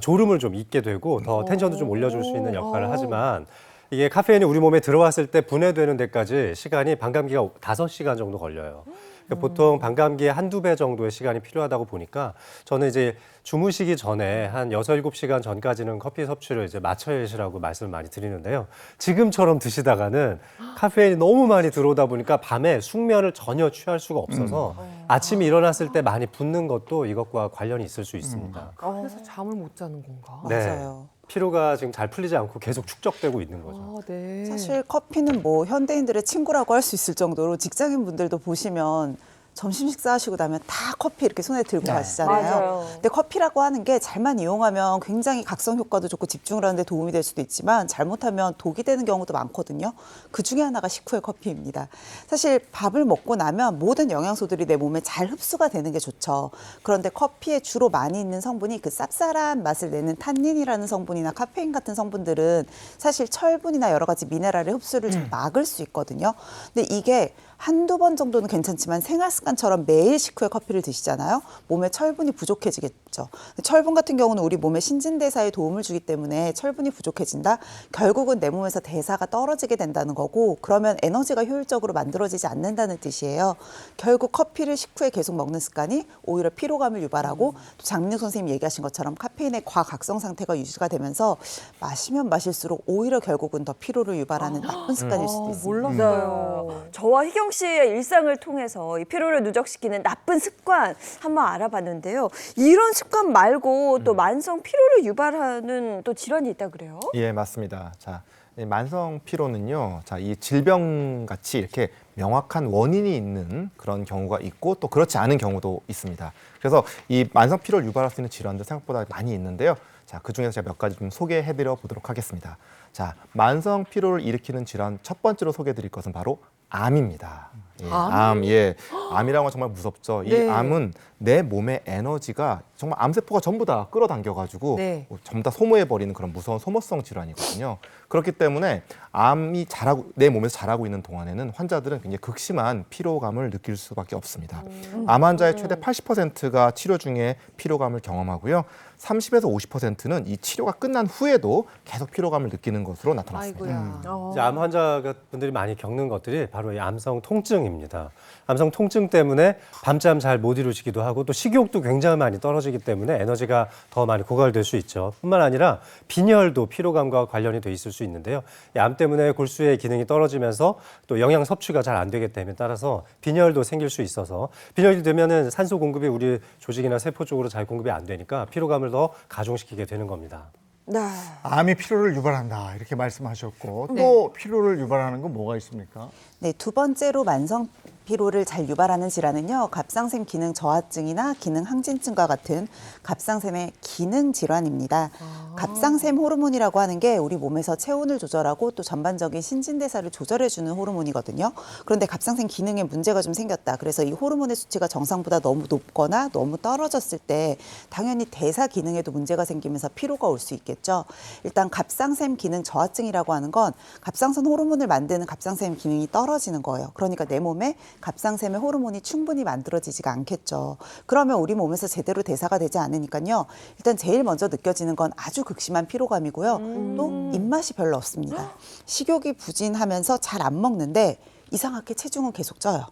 졸음을 좀 잊게 되고 더 텐션도 좀 올려줄 수 있는 역할을 하지만 이게 카페인이 우리 몸에 들어왔을 때 분해되는 데까지 시간이 반감기가 5시간 정도 걸려요. 그러니까 보통 반감기의 1-2배 정도의 시간이 필요하다고 보니까 저는 이제 주무시기 전에 한 6-7시간 전까지는 커피 섭취를 이제 맞춰야 하시라고 말씀을 많이 드리는데요. 지금처럼 드시다가는 카페인이 너무 많이 들어오다 보니까 밤에 숙면을 전혀 취할 수가 없어서 아침에 일어났을 때 많이 붓는 것도 이것과 관련이 있을 수 있습니다. 그래서 잠을 못 자는 건가? 맞아요. 피로가 지금 잘 풀리지 않고 계속 축적되고 있는 거죠. 네. 사실 커피는 뭐 현대인들의 친구라고 할 수 있을 정도로 직장인 분들도 보시면 점심 식사하시고 나면 다 커피 이렇게 손에 들고 가시잖아요. 맞아요. 근데 커피라고 하는 게 잘만 이용하면 굉장히 각성 효과도 좋고 집중을 하는 데 도움이 될 수도 있지만 잘못하면 독이 되는 경우도 많거든요. 그 중에 하나가 식후의 커피입니다. 사실 밥을 먹고 나면 모든 영양소들이 내 몸에 잘 흡수가 되는 게 좋죠. 그런데 커피에 주로 많이 있는 성분이 그 쌉쌀한 맛을 내는 탄닌이라는 성분이나 카페인 같은 성분들은 사실 철분이나 여러 가지 미네랄의 흡수를 좀 막을 수 있거든요. 근데 이게 1-2번 정도는 괜찮지만 생활 습관처럼 매일 식후에 커피를 드시잖아요. 몸에 철분이 부족해지겠죠. 철분 같은 경우는 우리 몸의 신진대사에 도움을 주기 때문에 철분이 부족해진다? 결국은 내 몸에서 대사가 떨어지게 된다는 거고 그러면 에너지가 효율적으로 만들어지지 않는다는 뜻이에요. 결국 커피를 식후에 계속 먹는 습관이 오히려 피로감을 유발하고 또 장민욱 선생님이 얘기하신 것처럼 카페인의 과각성 상태가 유지가 되면서 마시면 마실수록 오히려 결국은 더 피로를 유발하는 나쁜 습관일 수도 있습니다. 몰랐어요. 저와 희경 씨의 일상을 통해서 이 피로를 누적시키는 나쁜 습관 한번 알아봤는데요. 이런 습관 말고 또 만성 피로를 유발하는 또 질환이 있다 그래요? 예, 맞습니다. 자, 이 만성 피로는요. 자, 이 질병 같이 이렇게 명확한 원인이 있는 그런 경우가 있고 또 그렇지 않은 경우도 있습니다. 그래서 이 만성 피로를 유발할 수 있는 질환들 생각보다 많이 있는데요. 자, 그중에서 제가 몇 가지 좀 소개해드려 보도록 하겠습니다. 자, 만성 피로를 일으키는 질환 첫 번째로 소개해드릴 것은 바로 암입니다. 예, 암, 예. 암이라는 건 정말 무섭죠. 이 암은 내 몸의 에너지가 정말 암세포가 전부 다 끌어당겨가지고 전부 다 소모해버리는 그런 무서운 소모성 질환이거든요. 그렇기 때문에 암이 내 몸에서 자라고 있는 동안에는 환자들은 굉장히 극심한 피로감을 느낄 수밖에 없습니다. 암 환자의 최대 80%가 치료 중에 피로감을 경험하고요. 30에서 50%는 이 치료가 끝난 후에도 계속 피로감을 느끼는 것으로 나타났습니다. 이제 암 환자분들이 많이 겪는 것들이 바로 이 암성 통증입니다. 암성 통증 때문에 밤잠 잘 못 이루시기도 하고 또 식욕도 굉장히 많이 떨어지기 때문에 에너지가 더 많이 고갈될 수 있죠. 뿐만 아니라 빈혈도 피로감과 관련이 돼 있을 수 있는데요. 이 암 때문에 골수의 기능이 떨어지면서 또 영양 섭취가 잘 안 되기 때문에 따라서 빈혈도 생길 수 있어서 빈혈이 되면은 산소 공급이 우리 조직이나 세포 쪽으로 잘 공급이 안 되니까 피로감을 더 가중시키게 되는 겁니다. 네. 암이 피로를 유발한다 이렇게 말씀하셨고 또 피로를 유발하는 건 뭐가 있습니까? 네, 두 번째로 만성 피로를 잘 유발하는 질환은요. 갑상샘 기능 저하증이나 기능 항진증과 같은 갑상샘의 기능 질환입니다. 갑상샘 호르몬이라고 하는 게 우리 몸에서 체온을 조절하고 또 전반적인 신진대사를 조절해주는 호르몬이거든요. 그런데 갑상샘 기능에 문제가 좀 생겼다. 그래서 이 호르몬의 수치가 정상보다 너무 높거나 너무 떨어졌을 때 당연히 대사 기능에도 문제가 생기면서 피로가 올 수 있겠죠. 되겠죠. 일단 갑상샘 기능 저하증이라고 하는 건 갑상선 호르몬을 만드는 갑상샘 기능이 떨어지는 거예요. 그러니까 내 몸에 갑상샘의 호르몬이 충분히 만들어지지가 않겠죠. 그러면 우리 몸에서 제대로 대사가 되지 않으니까요. 일단 제일 먼저 느껴지는 건 아주 극심한 피로감이고요. 또 입맛이 별로 없습니다. 식욕이 부진하면서 잘 안 먹는데 이상하게 체중은 계속 쪄요.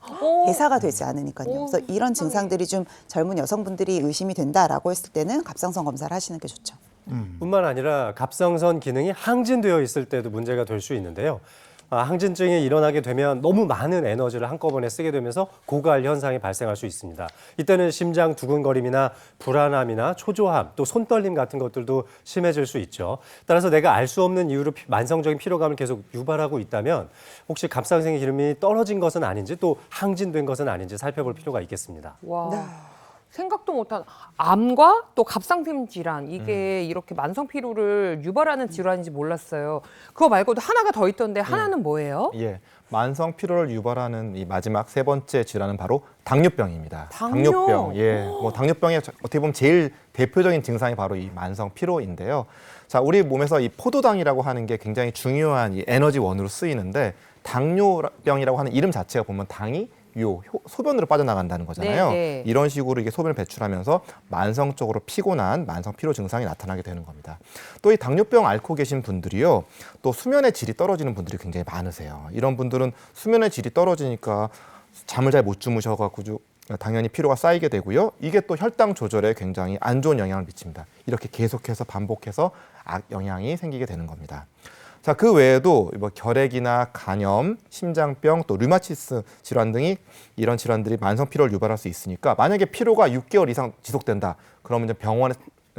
대사가 되지 않으니까요. 그래서 이런 증상들이 좀 젊은 여성분들이 의심이 된다라고 했을 때는 갑상선 검사를 하시는 게 좋죠. 뿐만 아니라 갑상선 기능이 항진되어 있을 때도 문제가 될 수 있는데요. 항진증이 일어나게 되면 너무 많은 에너지를 한꺼번에 쓰게 되면서 고갈 현상이 발생할 수 있습니다. 이때는 심장 두근거림이나 불안함이나 초조함, 또 손떨림 같은 것들도 심해질 수 있죠. 따라서 내가 알 수 없는 이유로 만성적인 피로감을 계속 유발하고 있다면 혹시 갑상선 기능이 떨어진 것은 아닌지 또 항진된 것은 아닌지 살펴볼 필요가 있겠습니다. 와. 생각도 못한 암과 또 갑상샘 질환 이게 이렇게 만성 피로를 유발하는 질환인지 몰랐어요. 그거 말고도 하나가 더 있던데 하나는 뭐예요? 예, 만성 피로를 유발하는 이 마지막 세 번째 질환은 바로 당뇨병입니다. 당뇨? 당뇨병. 예, 뭐 당뇨병의 어떻게 보면 제일 대표적인 증상이 바로 이 만성 피로인데요. 자, 우리 몸에서 이 포도당이라고 하는 게 굉장히 중요한 이 에너지원으로 쓰이는데 당뇨병이라고 하는 이름 자체가 보면 당이 소변으로 빠져나간다는 거잖아요. 네. 이런 식으로 이게 소변을 배출하면서 만성적으로 피곤한 만성 피로 증상이 나타나게 되는 겁니다. 또 이 당뇨병 앓고 계신 분들이요, 또 수면의 질이 떨어지는 분들이 굉장히 많으세요. 이런 분들은 수면의 질이 떨어지니까 잠을 잘 못 주무셔가지고 당연히 피로가 쌓이게 되고요. 이게 또 혈당 조절에 굉장히 안 좋은 영향을 미칩니다. 이렇게 계속해서 반복해서 악영향이 생기게 되는 겁니다. 자, 그 외에도 뭐 결핵이나 간염, 심장병, 또 류마티스 질환 등이 이런 질환들이 만성 피로를 유발할 수 있으니까 만약에 피로가 6개월 이상 지속된다. 그러면 이제 병원에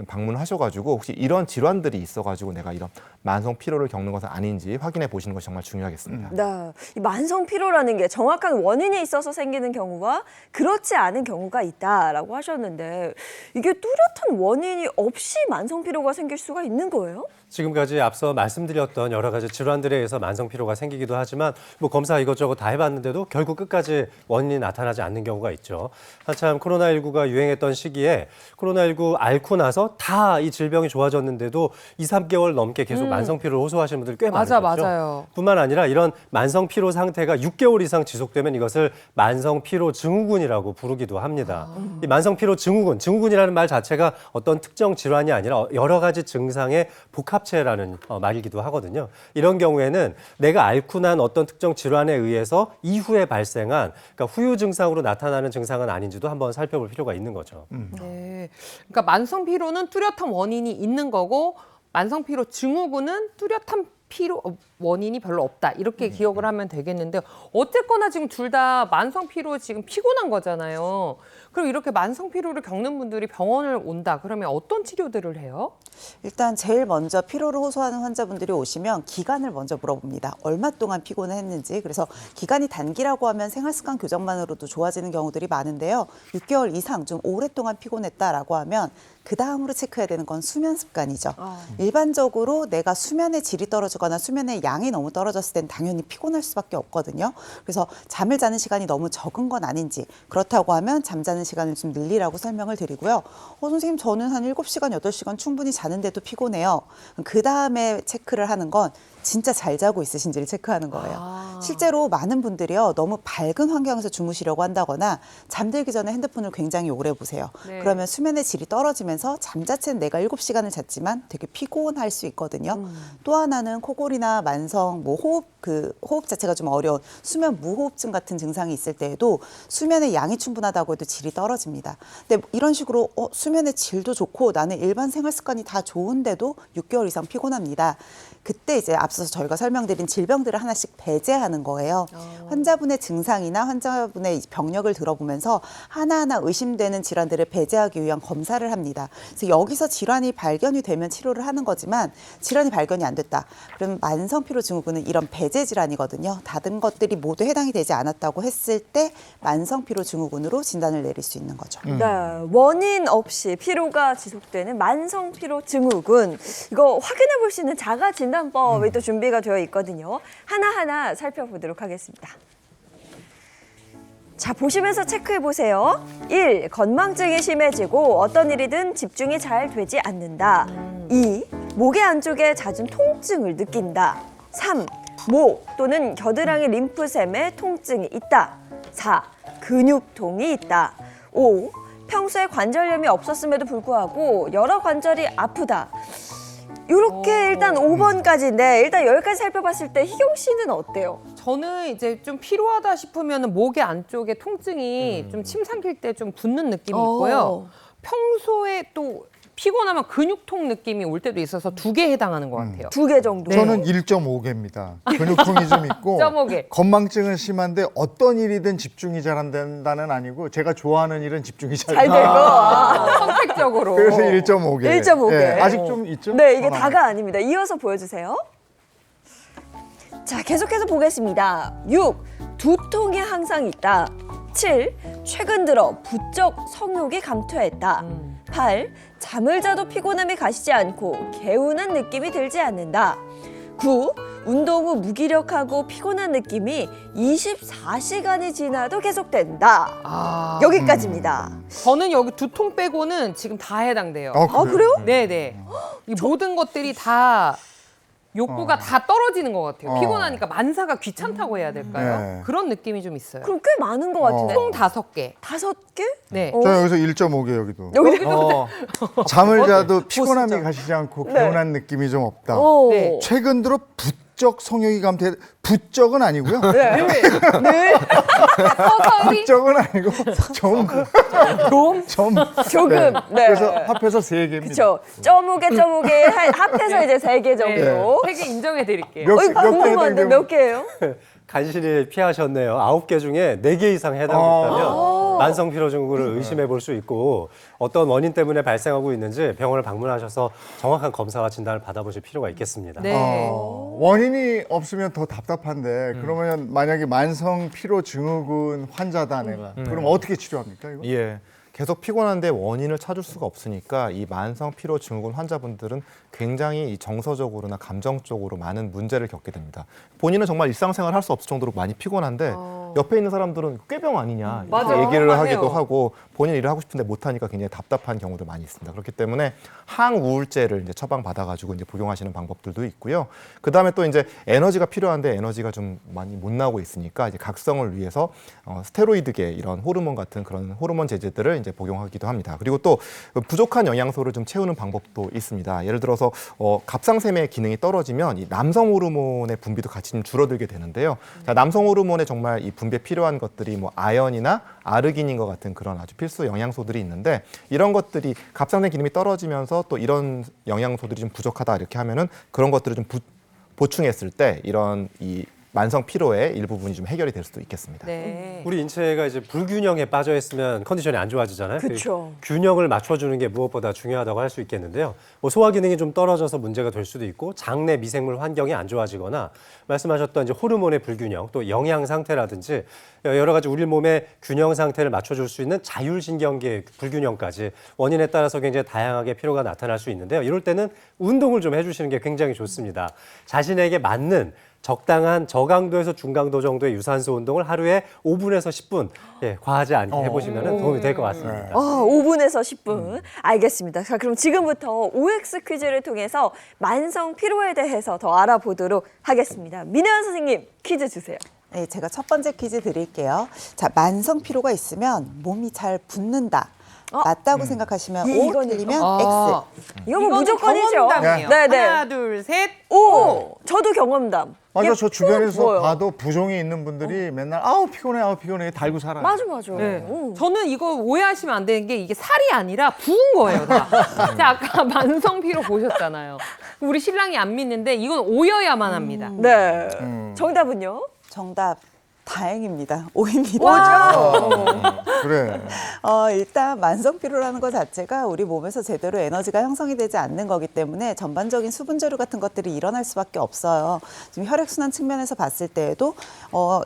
방문하셔가지고 혹시 이런 질환들이 있어가지고 내가 이런 만성 피로를 겪는 것은 아닌지 확인해 보시는 것이 정말 중요하겠습니다. 네, 이 만성 피로라는 게 정확한 원인이 있어서 생기는 경우와 그렇지 않은 경우가 있다라고 하셨는데 이게 뚜렷한 원인이 없이 만성 피로가 생길 수가 있는 거예요? 지금까지 앞서 말씀드렸던 여러 가지 질환들에 의해서 만성 피로가 생기기도 하지만 뭐 검사 이것저것 다 해봤는데도 결국 끝까지 원인이 나타나지 않는 경우가 있죠. 한참 코로나19가 유행했던 시기에 코로나19 앓고 나서 다 이 질병이 좋아졌는데도 2, 3개월 넘게 계속 만성 피로를 호소하시는 분들 꽤 많으셨죠. 맞아요. 뿐만 아니라 이런 만성 피로 상태가 6개월 이상 지속되면 이것을 만성 피로 증후군이라고 부르기도 합니다. 이 만성 피로 증후군이라는 말 자체가 어떤 특정 질환이 아니라 여러 가지 증상의 복합체라는 말이기도 하거든요. 이런 경우에는 내가 앓고 난 어떤 특정 질환에 의해서 이후에 발생한 그러니까 후유 증상으로 나타나는 증상은 아닌지도 한번 살펴볼 필요가 있는 거죠. 네. 그러니까 만성 피로는 뚜렷한 원인이 있는 거고 만성 피로 증후군은 뚜렷한 피로 원인이 별로 없다. 이렇게 기억을 하면 되겠는데 어쨌거나 지금 둘 다 만성 피로 지금 피곤한 거잖아요. 그럼 이렇게 만성 피로를 겪는 분들이 병원을 온다. 그러면 어떤 치료들을 해요? 일단 제일 먼저 피로를 호소하는 환자분들이 오시면 기간을 먼저 물어봅니다. 얼마 동안 피곤을 했는지. 그래서 기간이 단기라고 하면 생활습관 교정만으로도 좋아지는 경우들이 많은데요. 6개월 이상 좀 오랫동안 피곤했다라고 하면 그 다음으로 체크해야 되는 건 수면 습관이죠. 일반적으로 내가 수면의 질이 떨어지거나 수면의 양이 너무 떨어졌을 땐 당연히 피곤할 수밖에 없거든요. 그래서 잠을 자는 시간이 너무 적은 건 아닌지, 그렇다고 하면 잠자는 시간을 좀 늘리라고 설명을 드리고요. 선생님 저는 한 7시간, 8시간 충분히 자는데도 피곤해요. 그 다음에 체크를 하는 건 진짜 잘 자고 있으신지를 체크하는 거예요. 실제로 많은 분들이요, 너무 밝은 환경에서 주무시려고 한다거나 잠들기 전에 핸드폰을 굉장히 오래 보세요. 네. 그러면 수면의 질이 떨어지면서 잠 자체는 내가 7시간을 잤지만 되게 피곤할 수 있거든요. 또 하나는 코골이나 만성 뭐 호흡 자체가 좀 어려운 수면 무호흡증 같은 증상이 있을 때에도 수면의 양이 충분하다고 해도 질이 떨어집니다. 근데 이런 식으로 수면의 질도 좋고 나는 일반 생활 습관이 다 좋은데도 6개월 이상 피곤합니다. 그때 이제 앞서서 저희가 설명드린 질병들을 하나씩 배제하는 거예요. 환자분의 증상이나 환자분의 병력을 들어보면서 하나하나 의심되는 질환들을 배제하기 위한 검사를 합니다. 그래서 여기서 질환이 발견이 되면 치료를 하는 거지만 질환이 발견이 안 됐다. 그러면 만성피로 증후군은 이런 배제 질환이거든요. 다른 것들이 모두 해당이 되지 않았다고 했을 때 만성피로 증후군으로 진단을 내릴 수 있는 거죠. 네, 원인 없이 피로가 지속되는 만성 피로 증후군, 이거 확인해 볼 수 있는 자가 진단법이 또 준비가 되어 있거든요. 하나하나 살펴보도록 하겠습니다. 자, 보시면서 체크해 보세요. 1. 건망증이 심해지고 어떤 일이든 집중이 잘 되지 않는다. 2. 목의 안쪽에 잦은 통증을 느낀다. 3. 목 또는 겨드랑이 림프샘에 통증이 있다. 4. 근육통이 있다. 5. 평소에 관절염이 없었음에도 불구하고 여러 관절이 아프다. 이렇게 일단 5번까지인데 일단 여기까지 살펴봤을 때 희경 씨는 어때요? 저는 이제 좀 필요하다 싶으면 목의 안쪽에 통증이 좀 침 삼킬 때 좀 붓는 느낌이 있고요. 평소에 또 피곤하면 근육통 느낌이 올 때도 있어서 2개 해당하는 것 같아요. 2개 정도. 저는 1.5개입니다. 근육통이 좀 있고 1.5개. 건망증은 심한데 어떤 일이든 집중이 잘 안 된다는 아니고 제가 좋아하는 일은 집중이 잘 잘 되고. 돼요. 선택적으로. 그래서 1.5개. 1.5개. 아직 좀 있죠? 네, 이게 하나. 다가 아닙니다. 이어서 보여주세요. 자, 계속해서 보겠습니다. 6. 두통이 항상 있다. 7. 최근 들어 부쩍 성욕이 감퇴했다. 8. 잠을 자도 피곤함이 가시지 않고 개운한 느낌이 들지 않는다. 9. 운동 후 무기력하고 피곤한 느낌이 24시간이 지나도 계속된다. 여기까지입니다. 저는 여기 두통 빼고는 지금 다 해당돼요. 그래요? 네네. 이 모든 것들이 다 욕구가 다 떨어지는 것 같아요. 피곤하니까 만사가 귀찮다고 해야 될까요? 네. 그런 느낌이 좀 있어요. 그럼 꽤 많은 것 같은데. 총 5개. 5개? 네. 저는 여기서 1.5개 여기도. 여기도 잠을 자도 피곤함이 보시죠. 가시지 않고 네. 개운한 느낌이 좀 없다. 네. 최근 들어 부쩍 성욕이 감퇴. 부쩍은 아니고요. 늘 서서히 부쩍은 아니고 좀 조금. 네. 그래서 합해서 3개입니다. 그렇죠. 점오개 합해서 이제 3개 정도. 3개 인정해 드릴게요. 몇 궁금한데 몇 개예요? 간신히 피하셨네요. 9개 중에 4개 이상 해당됐다면 만성 피로 증후군을 의심해 볼 수 있고 어떤 원인 때문에 발생하고 있는지 병원을 방문하셔서 정확한 검사와 진단을 받아보실 필요가 있겠습니다. 네. 원인이 없으면 더 답답한데 그러면 만약에 만성 피로 증후군 환자다 내가 그럼 어떻게 치료합니까 이거? 예. 계속 피곤한데 원인을 찾을 수가 없으니까 이 만성 피로 증후군 환자분들은 굉장히 이 정서적으로나 감정적으로 많은 문제를 겪게 됩니다. 본인은 정말 일상생활 할 수 없을 정도로 많이 피곤한데 옆에 있는 사람들은 꾀병 아니냐 이렇게 맞아요. 얘기를 맞아요. 하기도 하고 본인 일을 하고 싶은데 못 하니까 굉장히 답답한 경우도 많이 있습니다. 그렇기 때문에 항우울제를 이제 처방받아가지고 이제 복용하시는 방법들도 있고요. 그 다음에 또 이제 에너지가 필요한데 에너지가 좀 많이 못 나오고 있으니까 이제 각성을 위해서 스테로이드계 이런 호르몬 같은 그런 호르몬 제제들을 이제 복용하기도 합니다. 그리고 또 부족한 영양소를 좀 채우는 방법도 있습니다. 예를 들어서 갑상샘의 기능이 떨어지면 이 남성 호르몬의 분비도 같이 좀 줄어들게 되는데요. 자, 남성 호르몬에 정말 이 분비에 필요한 것들이 뭐 아연이나 아르기닌과 같은 그런 아주 필수 영양소들이 있는데 이런 것들이 갑상샘 기능이 떨어지면서 또 이런 영양소들이 좀 부족하다 이렇게 하면은 그런 것들을 좀 보충했을 때 이런 이 만성 피로의 일부분이 좀 해결이 될 수도 있겠습니다. 네. 우리 인체가 이제 불균형에 빠져 있으면 컨디션이 안 좋아지잖아요. 그쵸. 그 균형을 맞춰주는 게 무엇보다 중요하다고 할 수 있겠는데요. 뭐 소화 기능이 좀 떨어져서 문제가 될 수도 있고 장내 미생물 환경이 안 좋아지거나 말씀하셨던 이제 호르몬의 불균형 또 영양 상태라든지 여러 가지 우리 몸의 균형 상태를 맞춰줄 수 있는 자율신경계의 불균형까지 원인에 따라서 굉장히 다양하게 피로가 나타날 수 있는데요. 이럴 때는 운동을 좀 해주시는 게 굉장히 좋습니다. 자신에게 맞는 적당한 저강도에서 중강도 정도의 유산소 운동을 하루에 5분에서 10분 과하지 않게 해보시면 도움이 될 것 같습니다. 5분에서 10분. 알겠습니다. 자, 그럼 지금부터 OX 퀴즈를 통해서 만성 피로에 대해서 더 알아보도록 하겠습니다. 민혜원 선생님, 퀴즈 주세요. 네, 제가 첫 번째 퀴즈 드릴게요. 자, 만성 피로가 있으면 몸이 잘 붓는다. 맞다고 생각하시면 O, 이거는- 틀리면 아. X. 이거 뭐 무조건이죠. 경험담이에요. 네네. 하나, 둘, 셋. 오, 저도 경험담. 맞아, 이게 저 주변에서 부어요. 봐도 부종이 있는 분들이 맨날 아우 피곤해 달고 살아요. 맞아. 네. 오. 저는 이거 오해하시면 안 되는 게 이게 살이 아니라 부은 거예요. 다. 제가 아까 만성 피로 보셨잖아요. 우리 신랑이 안 믿는데 이건 오여야만 합니다. 네. 정답은요? 정답 다행입니다. O입니다. 그래. 일단 만성 피로라는 것 자체가 우리 몸에서 제대로 에너지가 형성이 되지 않는 거기 때문에 전반적인 수분 저류 같은 것들이 일어날 수밖에 없어요. 지금 혈액순환 측면에서 봤을 때에도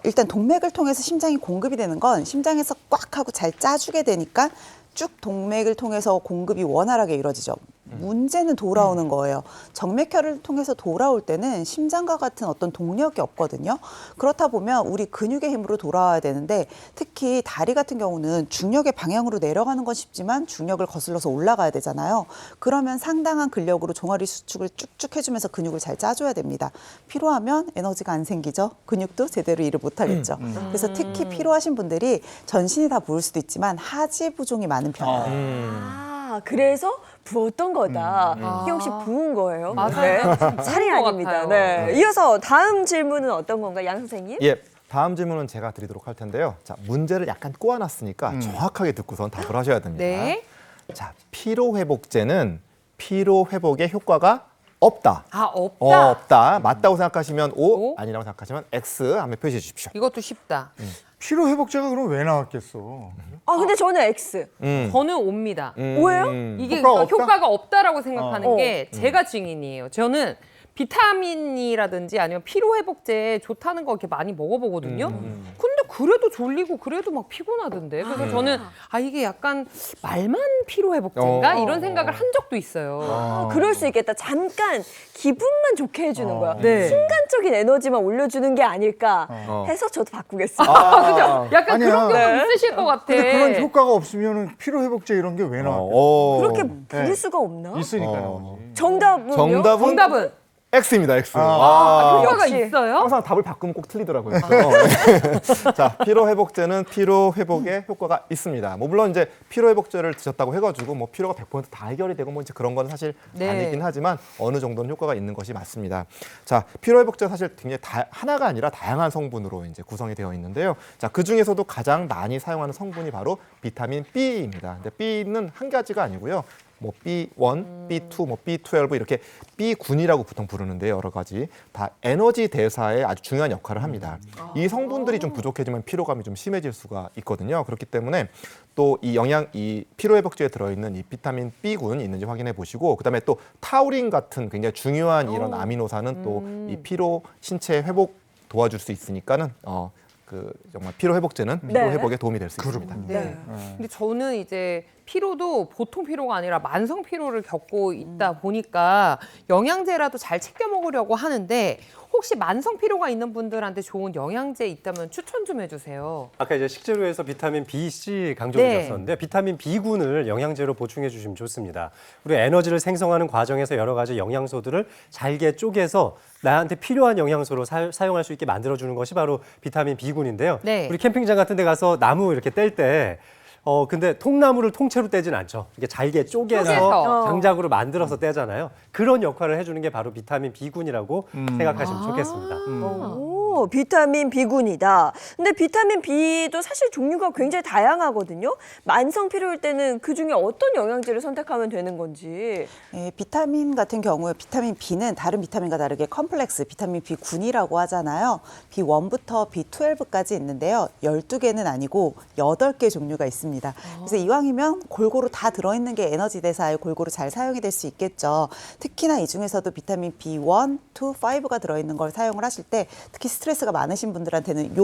일단 동맥을 통해서 심장이 공급이 되는 건 심장에서 꽉 하고 잘 짜주게 되니까 쭉 동맥을 통해서 공급이 원활하게 이루어지죠. 문제는 돌아오는 거예요. 정맥혈을 통해서 돌아올 때는 심장과 같은 어떤 동력이 없거든요. 그렇다 보면 우리 근육의 힘으로 돌아와야 되는데 특히 다리 같은 경우는 중력의 방향으로 내려가는 건 쉽지만 중력을 거슬러서 올라가야 되잖아요. 그러면 상당한 근력으로 종아리 수축을 쭉쭉 해주면서 근육을 잘 짜줘야 됩니다. 피로하면 에너지가 안 생기죠. 근육도 제대로 일을 못하겠죠. 그래서 특히 피로하신 분들이 전신이 다 부을 수도 있지만 하지 부종이 많은 편이에요. 아, 그래서 부었던 거다. 희영 씨 부은 거예요? 맞아요. 네. 살이 부은 것 아닙니다. 같아요. 네. 이어서 다음 질문은 어떤 건가요, 양 선생님? 예. 다음 질문은 제가 드리도록 할 텐데요. 자, 문제를 약간 꼬아놨으니까 정확하게 듣고선 답을 하셔야 됩니다. 네. 자, 피로회복제는 피로회복에 효과가 없다. 아, 없다. 없다. 맞다고 생각하시면 O, O? 아니라고 생각하시면 X 한번 표시해 주십시오. 이것도 쉽다. 피로 회복제가 그럼 왜 나왔겠어? 아, 근데 저는 X. 저는 옵니다. 뭐예요? 이게 효과가 그러니까 효과가 없다라고 생각하는 어. 게 제가 증인이에요. 저는 비타민이라든지 아니면 피로회복제 좋다는 거 이렇게 많이 먹어보거든요. 근데 그래도 졸리고 그래도 막 피곤하던데. 그래서 저는 이게 약간 말만 피로회복제인가 이런 생각을 한 적도 있어요. 아, 그럴 수 있겠다. 잠깐 기분만 좋게 해주는 거야. 네. 순간적인 에너지만 올려주는 게 아닐까 해서 저도 바꾸겠습니다. 그죠? 약간 아니야. 그런 경우 네. 있으실 것 같아. 근데 그런 효과가 없으면 피로 회복제 이런 게 왜 나와? 그렇게 부를 네. 수가 없나? 있으니까 나오지. 정답은요? 정답은 X입니다. X. 효과가 역시. 있어요? 항상 답을 바꾸면 꼭 틀리더라고요. 자, 피로 회복제는 피로 회복에 효과가 있습니다. 뭐 물론 이제 피로 회복제를 드셨다고 해가지고 뭐 피로가 100%다 해결이 되고 뭐 이제 그런 건 사실 네. 아니긴 하지만 어느 정도는 효과가 있는 것이 맞습니다. 자, 피로 회복제 사실 굉장히 하나가 아니라 다양한 성분으로 이제 구성이 되어 있는데요. 자, 그 중에서도 가장 많이 사용하는 성분이 바로 비타민 B입니다. 근데 B는 한 가지가 아니고요. 뭐 B1, B2, 뭐 B12 이렇게 B군이라고 보통 부르는데 여러 가지 다 에너지 대사에 아주 중요한 역할을 합니다. 이 성분들이 좀 부족해지면 피로감이 좀 심해질 수가 있거든요. 그렇기 때문에 또 이 피로 회복제에 들어있는 이 비타민 B군 있는지 확인해 보시고 그다음에 또 타우린 같은 굉장히 중요한 이런 아미노산은 또 이 피로 신체 회복 도와줄 수 있으니까는 정말 피로 회복제는 피로 네. 회복에 도움이 될 수 있습니다. 네. 근데 저는 이제 피로도 보통 피로가 아니라 만성 피로를 겪고 있다 보니까 영양제라도 잘 챙겨 먹으려고 하는데 혹시 만성 피로가 있는 분들한테 좋은 영양제 있다면 추천 좀 해주세요. 아까 이제 식재료에서 비타민 B, C 강조드렸었는데 비타민 B군을 영양제로 보충해 주시면 좋습니다. 우리 에너지를 생성하는 과정에서 여러 가지 영양소들을 잘게 쪼개서 나한테 필요한 영양소로 사용할 수 있게 만들어주는 것이 바로 비타민 B군인데요. 네. 우리 캠핑장 같은 데 가서 나무 이렇게 뗄 때 근데 통나무를 통째로 떼진 않죠. 이게 잘게 쪼개서 장작으로 만들어서 떼잖아요. 그런 역할을 해주는 게 바로 비타민 B군이라고 생각하시면 좋겠습니다. 오, 비타민 B군이다. 근데 비타민 B도 사실 종류가 굉장히 다양하거든요. 만성 피로일 때는 그중에 어떤 영양제를 선택하면 되는 건지. 예, 비타민 같은 경우에 비타민 B는 다른 비타민과 다르게 컴플렉스 비타민 B군이라고 하잖아요. B1부터 B12까지 있는데요. 12개는 아니고 8개 종류가 있습니다. 그래서 이왕이면 골고루 다 들어있는 게 에너지 대사에 골고루 잘 사용이 될 수 있겠죠. 특히나 이 중에서도 비타민 B1, 2, 5가 들어있는 걸 사용을 하실 때 특히 스트레스가 많으신 분들한테는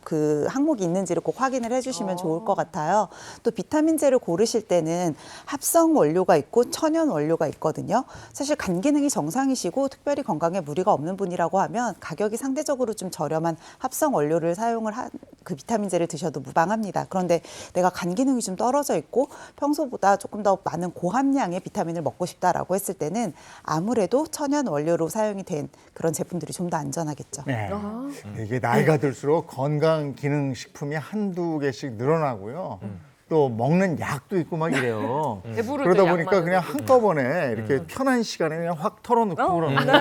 그 항목이 있는지를 꼭 확인을 해주시면 좋을 것 같아요. 또 비타민제를 고르실 때는 합성 원료가 있고 천연 원료가 있거든요. 사실 간 기능이 정상이시고 특별히 건강에 무리가 없는 분이라고 하면 가격이 상대적으로 좀 저렴한 합성 원료를 사용을 한 그 비타민제를 드셔도 무방합니다. 그런데 내가 간 기능이 좀 떨어져 있고 평소보다 조금 더 많은 고함량의 비타민을 먹고 싶다라고 했을 때는 아무래도 천연 원료로 사용이 된 그런 제품들이 좀 더 안전하겠죠. 네. 이게 나이가 들수록 건강 기능 식품이 한두 개씩 늘어나고요. 또 먹는 약도 있고 막 이래요. 배부를 그러다 때 보니까 약 그냥 많은 한꺼번에 이렇게 편한 시간에 그냥 확 털어놓고 그러는데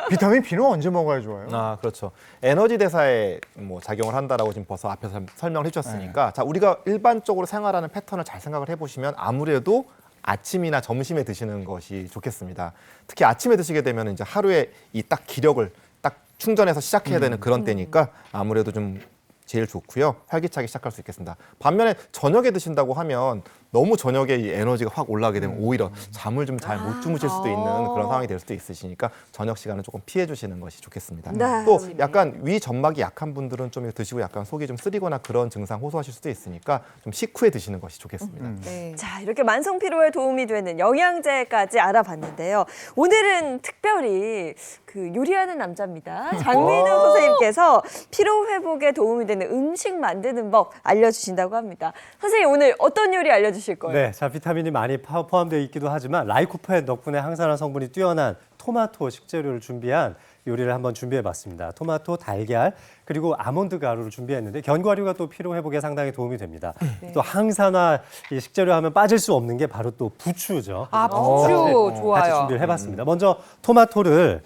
비타민 B는 언제 먹어야 좋아요? 아, 그렇죠. 에너지 대사에 뭐 작용을 한다라고 지금 벌써 앞에서 설명을 해주셨으니까 자, 우리가 일반적으로 생활하는 패턴을 잘 생각을 해보시면 아무래도 아침이나 점심에 드시는 것이 좋겠습니다. 특히 아침에 드시게 되면 이제 하루에 이 딱 기력을 딱 충전해서 시작해야 되는 그런 때니까 아무래도 좀 제일 좋고요. 활기차게 시작할 수 있겠습니다. 반면에 저녁에 드신다고 하면 너무 저녁에 이 에너지가 확 올라가게 되면 오히려 잠을 좀 잘 못 주무실 수도 있는 그런 상황이 될 수도 있으시니까 저녁 시간은 조금 피해 주시는 것이 좋겠습니다. 네. 또 약간 위 점막이 약한 분들은 좀 드시고 약간 속이 좀 쓰리거나 그런 증상 호소하실 수도 있으니까 좀 식후에 드시는 것이 좋겠습니다. 네. 자, 이렇게 만성 피로에 도움이 되는 영양제까지 알아봤는데요. 오늘은 특별히 그 요리하는 남자입니다. 장민우 선생님께서 피로 회복에 도움이 되는 음식 만드는 법 알려주신다고 합니다. 선생님 오늘 어떤 요리 알려주실 거예요? 네, 자 비타민이 많이 포함되어 있기도 하지만 라이코펜 덕분에 항산화 성분이 뛰어난 토마토 식재료를 준비한 요리를 한번 준비해봤습니다. 토마토, 달걀, 그리고 아몬드 가루를 준비했는데 견과류가 또 피로 회복에 상당히 도움이 됩니다. 또 항산화 이 식재료 하면 빠질 수 없는 게 바로 또 부추죠. 아, 그래서 부추 좋아요. 같이 준비를 해봤습니다. 먼저 토마토를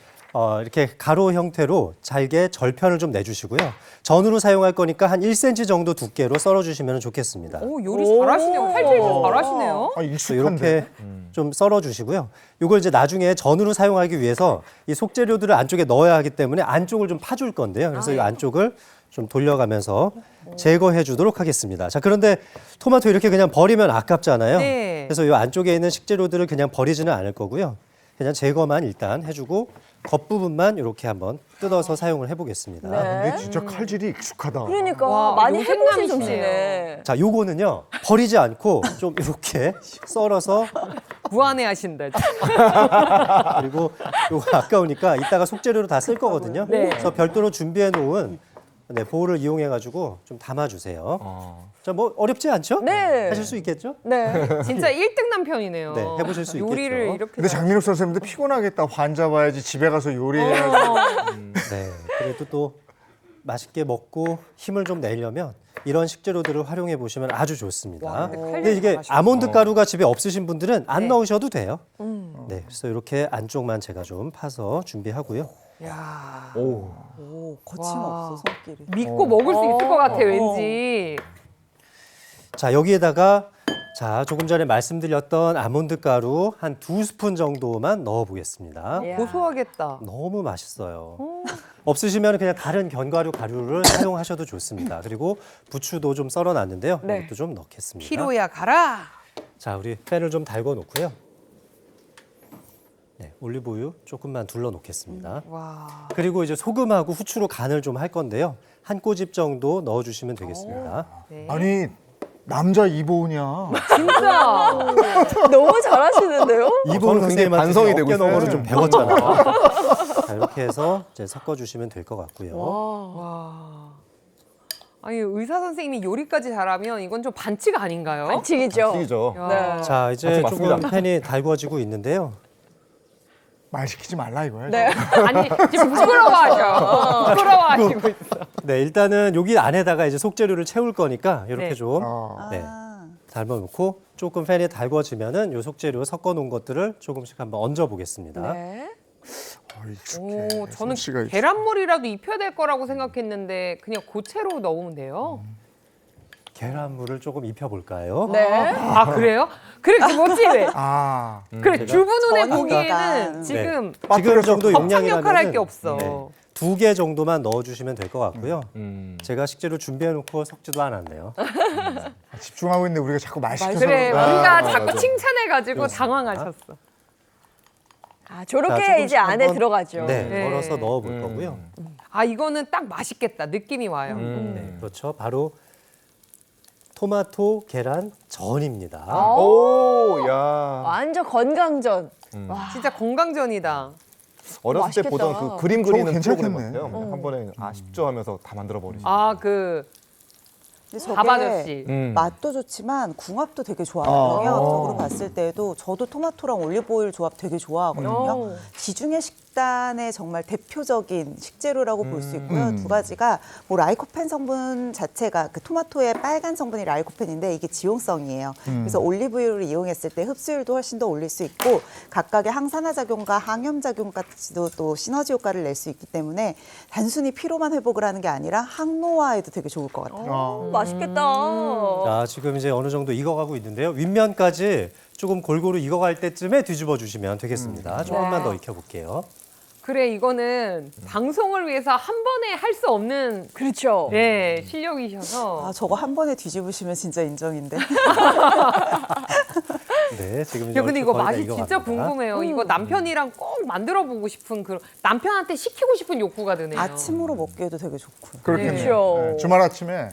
이렇게 가로 형태로 잘게 절편을 좀 내주시고요. 전으로 사용할 거니까 한 1cm 정도 두께로 썰어주시면 좋겠습니다. 오, 요리 잘하시네요. 칼질 잘하시네요. 아, 그래서 익숙한데. 이렇게 좀 썰어주시고요. 이걸 이제 나중에 전으로 사용하기 위해서 이 속재료들을 안쪽에 넣어야 하기 때문에 안쪽을 좀 파줄 건데요. 그래서 이 안쪽을 좀 돌려가면서 제거해 주도록 하겠습니다. 자, 그런데 토마토 이렇게 그냥 버리면 아깝잖아요. 네. 그래서 이 안쪽에 있는 식재료들을 그냥 버리지는 않을 거고요. 그냥 제거만 일단 해주고 겉부분만 이렇게 한번 뜯어서 사용을 해보겠습니다. 네. 이게 진짜 칼질이 익숙하다. 그러니까 와, 많이 해보신 요생남이시네요. 솜씨네. 자, 요거는요 버리지 않고 좀 이렇게 썰어서 무한해 하신다. 그리고 요거 아까우니까 이따가 속재료로 다 쓸 거거든요. 네. 그래서 별도로 준비해 놓은 보울을 이용해 가지고 좀 담아주세요. 자, 뭐 어렵지 않죠? 네. 하실 수 있겠죠? 네. 진짜 1등 남편이네요. 네, 해보실 수 요리를 있겠죠. 이렇게. 근데 장민욱 선생님도 피곤하겠다. 환자 봐야지 집에 가서 요리해야지. 네, 그래도 또 맛있게 먹고 힘을 좀 내려면 이런 식재료들을 활용해 보시면 아주 좋습니다. 와, 근데 근데 이게 잘하시네. 아몬드 가루가 집에 없으신 분들은 안 네. 넣으셔도 돼요. 네, 그래서 이렇게 안쪽만 제가 좀 파서 준비하고요. 야, 오, 거침없어, 손길이. 믿고 먹을 수 있을 것 같아, 왠지. 자, 여기에다가 자, 조금 전에 말씀드렸던 아몬드 가루 한 2스푼 정도만 넣어 보겠습니다. 야. 고소하겠다. 너무 맛있어요. 없으시면 그냥 다른 견과류 가루를 사용하셔도 좋습니다. 그리고 부추도 좀 썰어 놨는데요. 네. 이것도 좀 넣겠습니다. 피로야 가라. 자, 우리 팬을 좀 달궈 놓고요. 네, 올리브유 조금만 둘러 놓겠습니다. 와. 그리고 이제 소금하고 후추로 간을 좀 할 건데요. 한 꼬집 정도 넣어 주시면 되겠습니다. 네. 아니 남자 이보은이야. 진짜. 너무 잘하시는데요? 이분은 굉장히 반성이 되고 있어요. 어깨너머로 좀 배웠잖아요. 자, 이렇게 해서 이제 섞어 주시면 될 것 같고요. 와. 아니, 의사 선생님이 요리까지 잘하면 이건 좀 반칙 아닌가요? 반칙이죠. 튀기죠. 야. 네. 자, 이제 맞습니다. 조금 팬이 달궈지고 있는데요. 말 시키지 말라 이거야. 네. 아니, 지금 부끄러워하셔. 부끄러워하시고 있어. 네, 일단은 여기 안에다가 이제 속재료를 채울 거니까 이렇게 네. 좀 어. 네, 삶아놓고 조금 팬이 달궈지면은 요 속재료 섞어 놓은 것들을 조금씩 한번 얹어 보겠습니다. 네. 익숙해. 오, 저는 솜씨가 익숙해. 계란물이라도 입혀야 될 거라고 생각했는데 그냥 고체로 넣으면 돼요. 계란물을 조금 입혀 볼까요? 네. 아, 그래요? 그래, 그거지. 아, 그래, 제가- 주부 눈에 전이니까. 보기에는 지금 지금 정도 법상 역할 할 용량이라면 게 없어. 2개 정도만 넣어주시면 될 것 같고요. 음. 제가 식재료 준비해놓고 섞지도 않았네요. 집중하고 있는데 우리가 자꾸 말 시켜서 그래, 그런가. 우리가 맞아. 자꾸 칭찬해가지고 그렇습니다. 당황하셨어. 아, 자, 저렇게 조금씩 이제 안에 한번- 들어가죠. 네, 네. 썰어서 넣어볼 거고요. 아, 이거는 딱 맛있겠다. 느낌이 와요. 네, 그렇죠. 바로 토마토 계란 전입니다. 오, 야. 완전 건강전. 와. 진짜 건강전이다. 어렸을 때 맛있겠다. 보던 그 그림 저거 그리는 괜찮겠네. 프로그램 같아요. 그냥 한 번에 쉽죠 하면서 다 만들어 버리죠. 아, 그 근데 저게 밥 아저씨. 맛도 좋지만 궁합도 되게 좋아요. 어. 영양학적으로 봤을 때도 저도 토마토랑 올리브오일 조합 되게 좋아하거든요. 지중해 식단의 정말 대표적인 식재료라고 볼 수 있고요. 두 가지가 뭐 라이코펜 성분 자체가 그 토마토의 빨간 성분이 라이코펜인데 이게 지용성이에요. 그래서 올리브유를 이용했을 때 흡수율도 훨씬 더 올릴 수 있고 각각의 항산화 작용과 항염 작용까지도 또 시너지 효과를 낼 수 있기 때문에 단순히 피로만 회복을 하는 게 아니라 항노화에도 되게 좋을 것 같아요. 맛있겠다. 자, 지금 이제 어느 정도 익어가고 있는데요. 윗면까지 조금 골고루 익어갈 때쯤에 뒤집어 주시면 되겠습니다. 조금만 더 익혀볼게요. 그래 이거는 방송을 위해서 한 번에 할 수 없는 그렇죠. 네, 실력이셔서 아, 저거 한 번에 뒤집으시면 진짜 인정인데. 네, 지금 야, 근데 이거 거의 다 맛이 진짜 익어갑니다. 궁금해요. 이거 남편이랑 꼭 만들어 보고 싶은 그 남편한테 시키고 싶은 욕구가 드네요. 아침으로 먹기에도 되게 좋고요. 그렇겠네요. 그렇죠. 네, 주말 아침에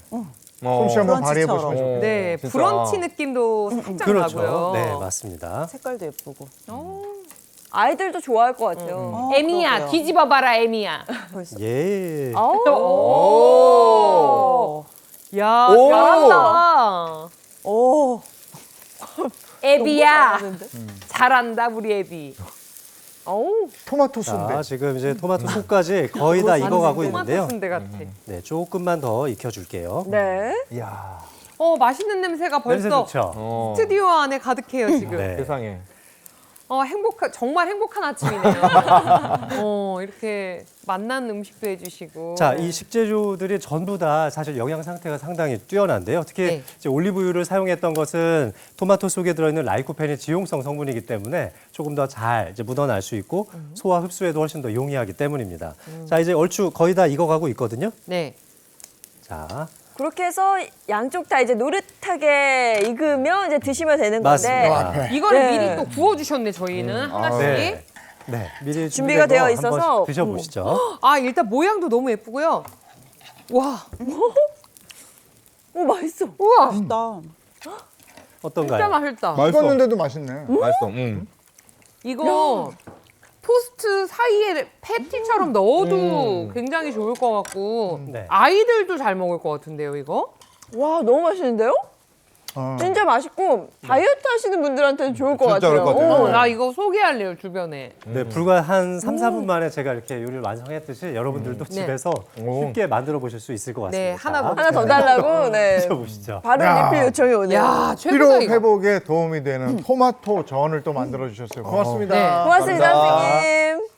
솜씨 한번 발휘해 보시면 브런치처럼. 좋겠네요. 네, 진짜. 브런치 느낌도 살짝 그렇죠. 나고요. 네, 맞습니다. 색깔도 예쁘고. 아이들도 좋아할 것 같아요. 에미야, 그러게요. 뒤집어봐라, 에미야. 예. 오. 야, 오. 잘한다. 오, 애비야. 잘한다, 우리 애비. 어우, 토마토 순대. 자, 지금 이제 토마토 속까지 거의 다 익어가고 있는데요. 토마토 순대 같아. 네, 조금만 더 익혀줄게요. 네. 이야, 맛있는 냄새가 냄새 벌써 좋죠. 스튜디오 안에 가득해요, 지금. 네. 세상에. 정말 행복한 아침이네요. 이렇게 맛난 음식도 해주시고. 자, 이 식재료들이 전부 다 사실 영양 상태가 상당히 뛰어난데요. 특히 네. 이제 올리브유를 사용했던 것은 토마토 속에 들어있는 라이코펜이 지용성 성분이기 때문에 조금 더 잘 이제 묻어날 수 있고 소화 흡수에도 훨씬 더 용이하기 때문입니다. 자, 이제 얼추 거의 다 익어가고 있거든요. 네. 자, 그렇게 해서 양쪽 다 이제 노릇하게 익으면 이제 드시면 되는 건데. 맞습니다. 이거를 네. 미리 또 구워주셨네, 저희는. 하나씩. 네. 네, 미리 준비가 준비된 되어 거 있어서. 한번 드셔보시죠. 일단 모양도 너무 예쁘고요. 와, 오, 맛있어. 우와, 맛있다. 어떤가요? 진짜 맛있다. 익었는데도 맛있네. 맛있어. 이거 토스트 사이에 패티처럼 넣어도 굉장히 좋을 것 같고 네. 아이들도 잘 먹을 것 같은데요, 이거? 와, 너무 맛있는데요? 진짜 맛있고 다이어트 하시는 분들한테는 좋을 것 진짜 같아요. 그럴 것 같아요. 오. 나 이거 소개할래요, 주변에. 네, 불과 한 3, 4분 만에 제가 이렇게 요리를 완성했듯이 여러분들도 집에서 쉽게 만들어 보실 수 있을 것 같습니다. 네, 하나 더 하나 더 달라고. 네. 드셔보시죠. 바로 야. 리필 요청이 오네요. 야, 피로 최고다, 이거. 회복에 도움이 되는 토마토 전을 또 만들어 주셨어요. 고맙습니다. 네. 고맙습니다, 감사합니다. 선생님.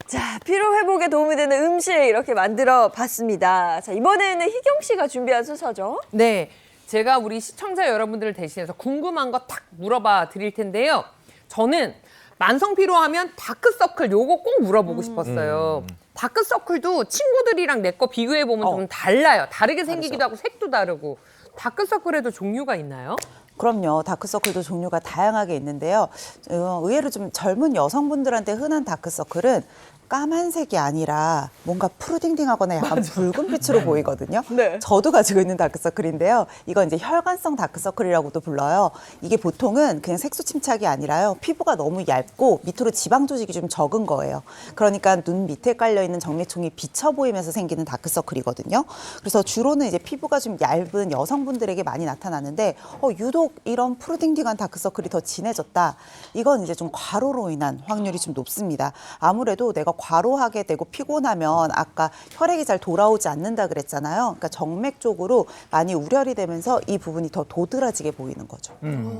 자, 피로 회복에 도움이 되는 음식 이렇게 만들어 봤습니다. 자, 이번에는 희경 씨가 준비한 순서죠. 네, 제가 우리 시청자 여러분들을 대신해서 궁금한 거 탁 물어봐 드릴 텐데요. 저는 만성 피로하면 다크서클 요거 꼭 물어보고 싶었어요. 다크서클도 친구들이랑 내 거 비교해 보면 좀 달라요. 다르게 생기기도 하고 색도 다르고. 다크서클에도 종류가 있나요? 그럼요. 다크서클도 종류가 다양하게 있는데요. 의외로 좀 젊은 여성분들한테 흔한 다크서클은 까만색이 아니라 뭔가 푸르딩딩하거나 약간 붉은 빛으로 보이거든요. 네. 저도 가지고 있는 다크서클인데요. 이건 이제 혈관성 다크서클이라고도 불러요. 이게 보통은 그냥 색소 침착이 아니라요. 피부가 너무 얇고 밑으로 지방 조직이 좀 적은 거예요. 그러니까 눈 밑에 깔려 있는 정맥총이 비쳐 보이면서 생기는 다크서클이거든요. 그래서 주로는 이제 피부가 좀 얇은 여성분들에게 많이 나타나는데 유독 이런 푸르딩딩한 다크서클이 더 진해졌다. 이건 이제 좀 과로로 인한 확률이 좀 높습니다. 아무래도 내가 과로하게 되고 피곤하면 아까 혈액이 잘 돌아오지 않는다 그랬잖아요. 그러니까 정맥 쪽으로 많이 우려이 되면서 이 부분이 더 도드라지게 보이는 거죠.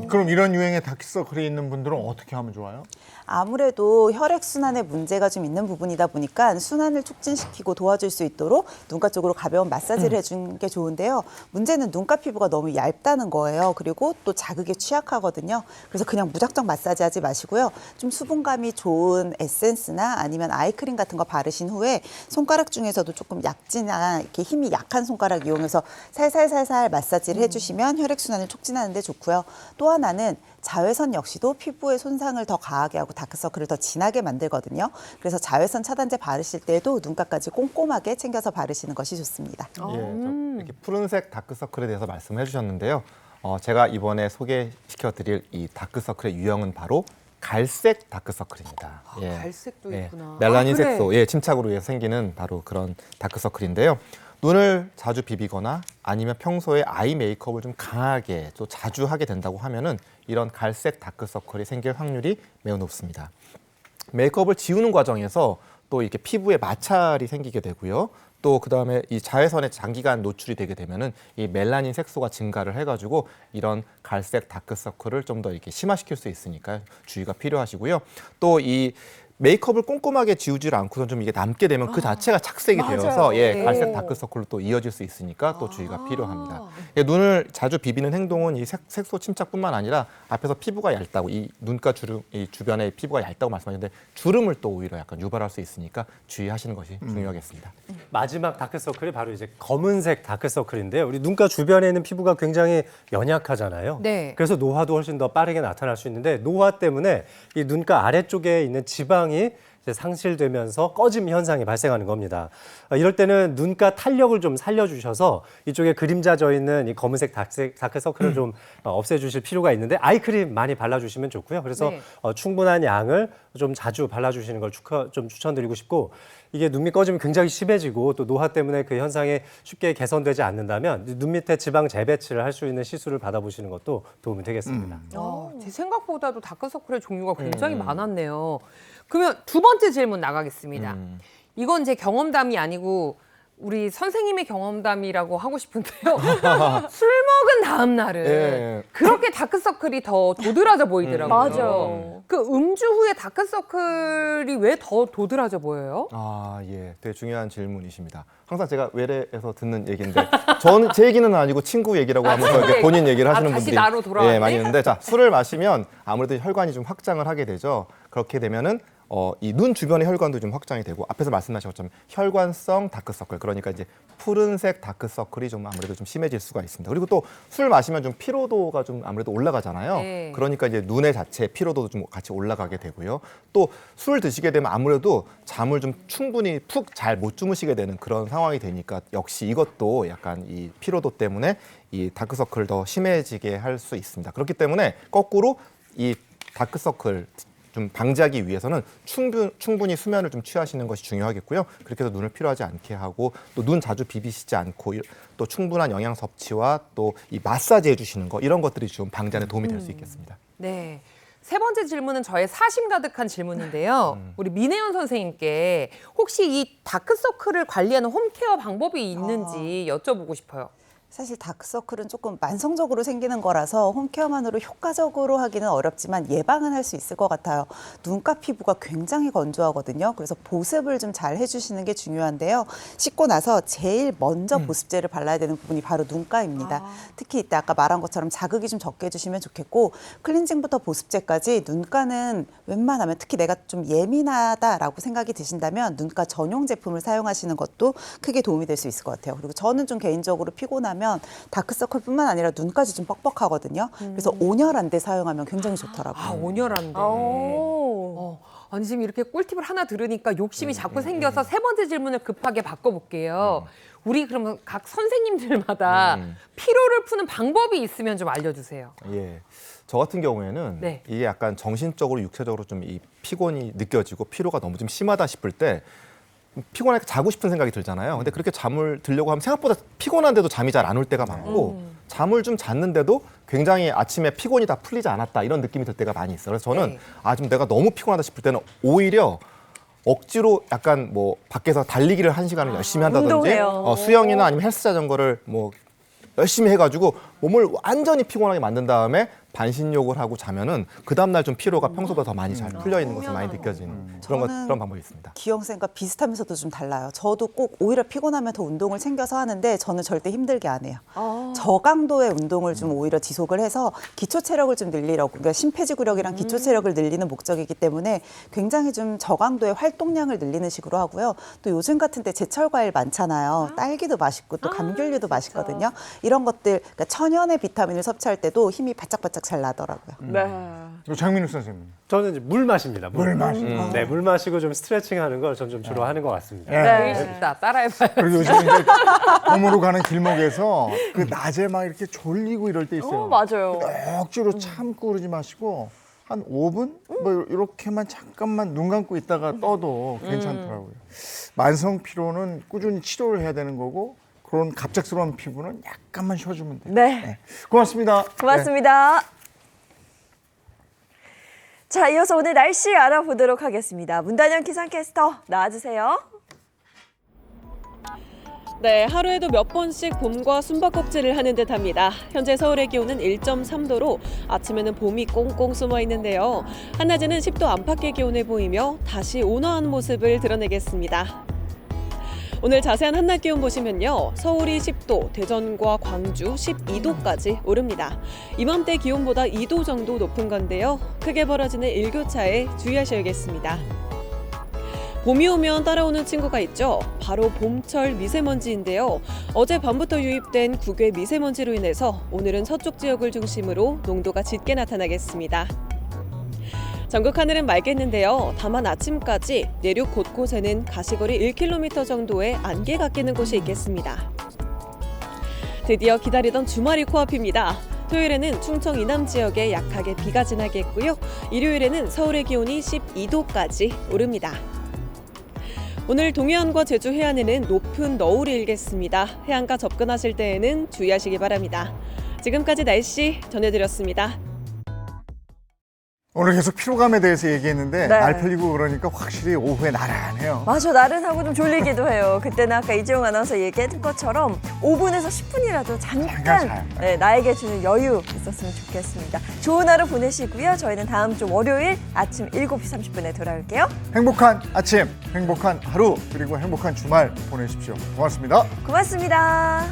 그럼 이런 유행의 다크서클이 있는 분들은 어떻게 하면 좋아요? 아무래도 혈액순환에 문제가 좀 있는 부분이다 보니까 순환을 촉진시키고 도와줄 수 있도록 눈가 쪽으로 가벼운 마사지를 해주는 게 좋은데요. 문제는 눈가 피부가 너무 얇다는 거예요. 그리고 또 자극에 취약하거든요. 그래서 그냥 무작정 마사지 하지 마시고요. 좀 수분감이 좋은 에센스나 아니면 아이크림 같은 거 바르신 후에 손가락 중에서도 조금 약지나 이렇게 힘이 약한 손가락 이용해서 살살살살 마사지를 해주시면 혈액순환을 촉진하는 데 좋고요. 또 하나는 자외선 역시도 피부에 손상을 더 가하게 하고 다크서클을 더 진하게 만들거든요. 그래서 자외선 차단제 바르실 때도 눈가까지 꼼꼼하게 챙겨서 바르시는 것이 좋습니다. 예, 저 이렇게 푸른색 다크서클에 대해서 말씀해 주셨는데요. 제가 이번에 소개시켜 드릴 이 다크서클의 유형은 바로 갈색 다크서클입니다. 갈색도 있구나. 멜라닌 그래. 색소, 침착으로 인해서 생기는 바로 그런 다크서클인데요. 눈을 자주 비비거나 아니면 평소에 아이 메이크업을 좀 강하게 또 자주 하게 된다고 하면은 이런 갈색 다크서클이 생길 확률이 매우 높습니다. 메이크업을 지우는 과정에서 또 이렇게 피부에 마찰이 생기게 되고요. 또 그다음에 이 자외선에 장기간 노출이 되게 되면은 이 멜라닌 색소가 증가를 해가지고 이런 갈색 다크서클을 좀 더 이렇게 심화시킬 수 있으니까 주의가 필요하시고요. 또 이 메이크업을 꼼꼼하게 지우지 않고선 좀 이게 남게 되면 그 자체가 착색이 맞아요. 되어서 네. 갈색 다크서클로 또 이어질 수 있으니까 또 주의가 필요합니다. 눈을 자주 비비는 행동은 이 색소 침착뿐만 아니라 앞에서 피부가 얇다고 이 눈가 주름 이 주변에 피부가 얇다고 말씀하셨는데 주름을 또 오히려 약간 유발할 수 있으니까 주의하시는 것이 중요하겠습니다. 마지막 다크서클이 바로 이제 검은색 다크서클인데요. 우리 눈가 주변에 있는 피부가 굉장히 연약하잖아요. 네. 그래서 노화도 훨씬 더 빠르게 나타날 수 있는데 노화 때문에 이 눈가 아래쪽에 있는 지방이 이제 상실되면서 꺼짐 현상이 발생하는 겁니다. 이럴 때는 눈가 탄력을 좀 살려주셔서 이쪽에 그림자져 있는 이 검은색 다크서클을 좀 없애주실 필요가 있는데 아이크림 많이 발라주시면 좋고요. 그래서 네. 충분한 양을 좀 자주 발라주시는 걸 좀 추천드리고 싶고 이게 눈밑 꺼짐이 굉장히 심해지고 또 노화 때문에 그 현상이 쉽게 개선되지 않는다면 눈 밑에 지방 재배치를 할 수 있는 시술을 받아보시는 것도 도움이 되겠습니다. 제 생각보다도 다크서클의 종류가 굉장히 많았네요. 그러면 두 번째 질문 나가겠습니다. 이건 제 경험담이 아니고 우리 선생님의 경험담이라고 하고 싶은데요. 술 먹은 다음 날은 예. 그렇게 다크서클이 더 도드라져 보이더라고요. 맞아요. 그 음주 후에 다크서클이 왜 더 도드라져 보여요? 아, 예. 되게 중요한 질문이십니다. 항상 제가 외래에서 듣는 얘기인데 저는 제 얘기는 아니고 친구 얘기라고 하면서 이렇게 본인 얘기를 하시는 다시 분들이 나로 돌아왔네? 예, 많이 있는데 자, 술을 마시면 아무래도 혈관이 좀 확장을 하게 되죠. 그렇게 되면은 이 눈 주변의 혈관도 좀 확장이 되고 앞에서 말씀하신 것처럼 혈관성 다크서클 그러니까 이제 푸른색 다크서클이 좀 아무래도 좀 심해질 수가 있습니다. 그리고 또 술 마시면 좀 피로도가 좀 아무래도 올라가잖아요. 네. 그러니까 이제 눈의 자체 피로도도 좀 같이 올라가게 되고요. 또 술 드시게 되면 아무래도 잠을 좀 충분히 푹 잘 못 주무시게 되는 그런 상황이 되니까 역시 이것도 약간 이 피로도 때문에 이 다크서클 더 심해지게 할 수 있습니다. 그렇기 때문에 거꾸로 이 다크서클 좀 방지하기 위해서는 충분히 수면을 좀 취하시는 것이 중요하겠고요. 그렇게 해서 눈을 피로하지 않게 하고 또 눈 자주 비비시지 않고 또 충분한 영양 섭취와 또 이 마사지 해주시는 거 이런 것들이 좀 방지하는 도움이 될 수 있겠습니다. 네. 세 번째 질문은 저의 사심 가득한 질문인데요. 우리 민혜연 선생님께 혹시 이 다크서클을 관리하는 홈케어 방법이 있는지 여쭤보고 싶어요. 사실 다크서클은 조금 만성적으로 생기는 거라서 홈케어만으로 효과적으로 하기는 어렵지만 예방은 할 수 있을 것 같아요. 눈가 피부가 굉장히 건조하거든요. 그래서 보습을 좀 잘 해주시는 게 중요한데요. 씻고 나서 제일 먼저 보습제를 발라야 되는 부분이 바로 눈가입니다. 특히 이때 아까 말한 것처럼 자극이 좀 적게 해주시면 좋겠고 클렌징부터 보습제까지 눈가는 웬만하면 특히 내가 좀 예민하다라고 생각이 드신다면 눈가 전용 제품을 사용하시는 것도 크게 도움이 될 수 있을 것 같아요. 그리고 저는 좀 개인적으로 피곤하면 다크서클뿐만 아니라 눈까지 좀 뻑뻑하거든요. 그래서 온열한데 사용하면 굉장히 좋더라고요. 아, 온열한데. 아니 지금 이렇게 꿀팁을 하나 들으니까 욕심이 자꾸 생겨서 세 번째 질문을 급하게 바꿔볼게요. 우리 그러면 각 선생님들마다 피로를 푸는 방법이 있으면 좀 알려주세요. 예. 저 같은 경우에는 네. 이게 약간 정신적으로 육체적으로 좀 이 피곤이 느껴지고 피로가 너무 좀 심하다 싶을 때 피곤하니까 자고 싶은 생각이 들잖아요. 근데 그렇게 잠을 들려고 하면 생각보다 피곤한데도 잠이 잘 안 올 때가 많고 잠을 좀 잤는데도 굉장히 아침에 피곤이 다 풀리지 않았다 이런 느낌이 들 때가 많이 있어요. 그래서 저는 네. 좀 내가 너무 피곤하다 싶을 때는 오히려 억지로 약간 뭐 밖에서 달리기를 1시간을 열심히 한다든지 운동해요. 수영이나 아니면 헬스 자전거를 뭐 열심히 해가지고 몸을 완전히 피곤하게 만든 다음에 반신욕을 하고 자면은 그 다음날 좀 피로가 평소보다 더 많이 잘 풀려 있는 것이 많이 느껴지는 그런 방법이 있습니다. 기영쌤과 비슷하면서도 좀 달라요. 저도 꼭 오히려 피곤하면 더 운동을 챙겨서 하는데 저는 절대 힘들게 안 해요. 저강도의 운동을 좀 오히려 지속을 해서 기초 체력을 좀 늘리려고 그러니까 심폐지구력이랑 기초 체력을 늘리는 목적이기 때문에 굉장히 좀 저강도의 활동량을 늘리는 식으로 하고요. 또 요즘 같은 때 제철 과일 많잖아요. 딸기도 맛있고 또 감귤류도 맛있거든요. 이런 것들 그러니까 천연의 비타민을 섭취할 때도 힘이 바짝바짝 잘 나더라고요. 그리고 장민욱 선생님. 저는 이제 물 마십니다. 물 마시고. 네, 물 마시고 좀 스트레칭하는 걸 전 좀 주로 하는 것 같습니다. 되게 쉽다. 따라해봐요. 그리고 요즘 이제 봄으로 가는 길목에서 그 낮에 막 이렇게 졸리고 이럴 때 있어요. 맞아요. 억지로 참고 그러지 마시고 한 5분 뭐 이렇게만 잠깐만 눈 감고 있다가 떠도 괜찮더라고요. 만성 피로는 꾸준히 치료를 해야 되는 거고 그런 갑작스러운 피부는 약간만 쉬어주면 돼요. 네. 고맙습니다. 고맙습니다. 자, 이어서 오늘 날씨 알아보도록 하겠습니다. 문단영 기상캐스터 나와주세요. 네, 하루에도 몇 번씩 봄과 숨바꼭질을 하는 듯합니다. 현재 서울의 기온은 1.3도로 아침에는 봄이 꽁꽁 숨어 있는데요. 한낮에는 10도 안팎의 기온을 보이며 다시 온화한 모습을 드러내겠습니다. 오늘 자세한 한낮 기온 보시면요. 서울이 10도, 대전과 광주 12도까지 오릅니다. 이맘때 기온보다 2도 정도 높은 건데요. 크게 벌어지는 일교차에 주의하셔야겠습니다. 봄이 오면 따라오는 친구가 있죠. 바로 봄철 미세먼지인데요. 어제 밤부터 유입된 국외 미세먼지로 인해서 오늘은 서쪽 지역을 중심으로 농도가 짙게 나타나겠습니다. 전국 하늘은 맑겠는데요. 다만 아침까지 내륙 곳곳에는 가시거리 1km 정도의 안개가 끼는 곳이 있겠습니다. 드디어 기다리던 주말이 코앞입니다. 토요일에는 충청 이남 지역에 약하게 비가 지나겠고요. 일요일에는 서울의 기온이 12도까지 오릅니다. 오늘 동해안과 제주 해안에는 높은 너울이 일겠습니다. 해안가 접근하실 때에는 주의하시기 바랍니다. 지금까지 날씨 전해드렸습니다. 오늘 계속 피로감에 대해서 얘기했는데 네. 날 풀리고 그러니까 확실히 오후에 나른해요. 맞아, 나른하고 좀 졸리기도 해요. 그때는 아까 이재용 아나운서 얘기했던 것처럼 5분에서 10분이라도 잠깐 잠깐 자요. 네, 나에게 주는 여유 있었으면 좋겠습니다. 좋은 하루 보내시고요. 저희는 다음 주 월요일 아침 7시 30분에 돌아올게요. 행복한 아침, 행복한 하루, 그리고 행복한 주말 보내십시오. 고맙습니다. 고맙습니다.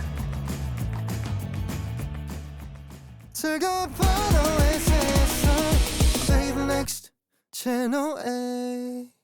Say the next channel A.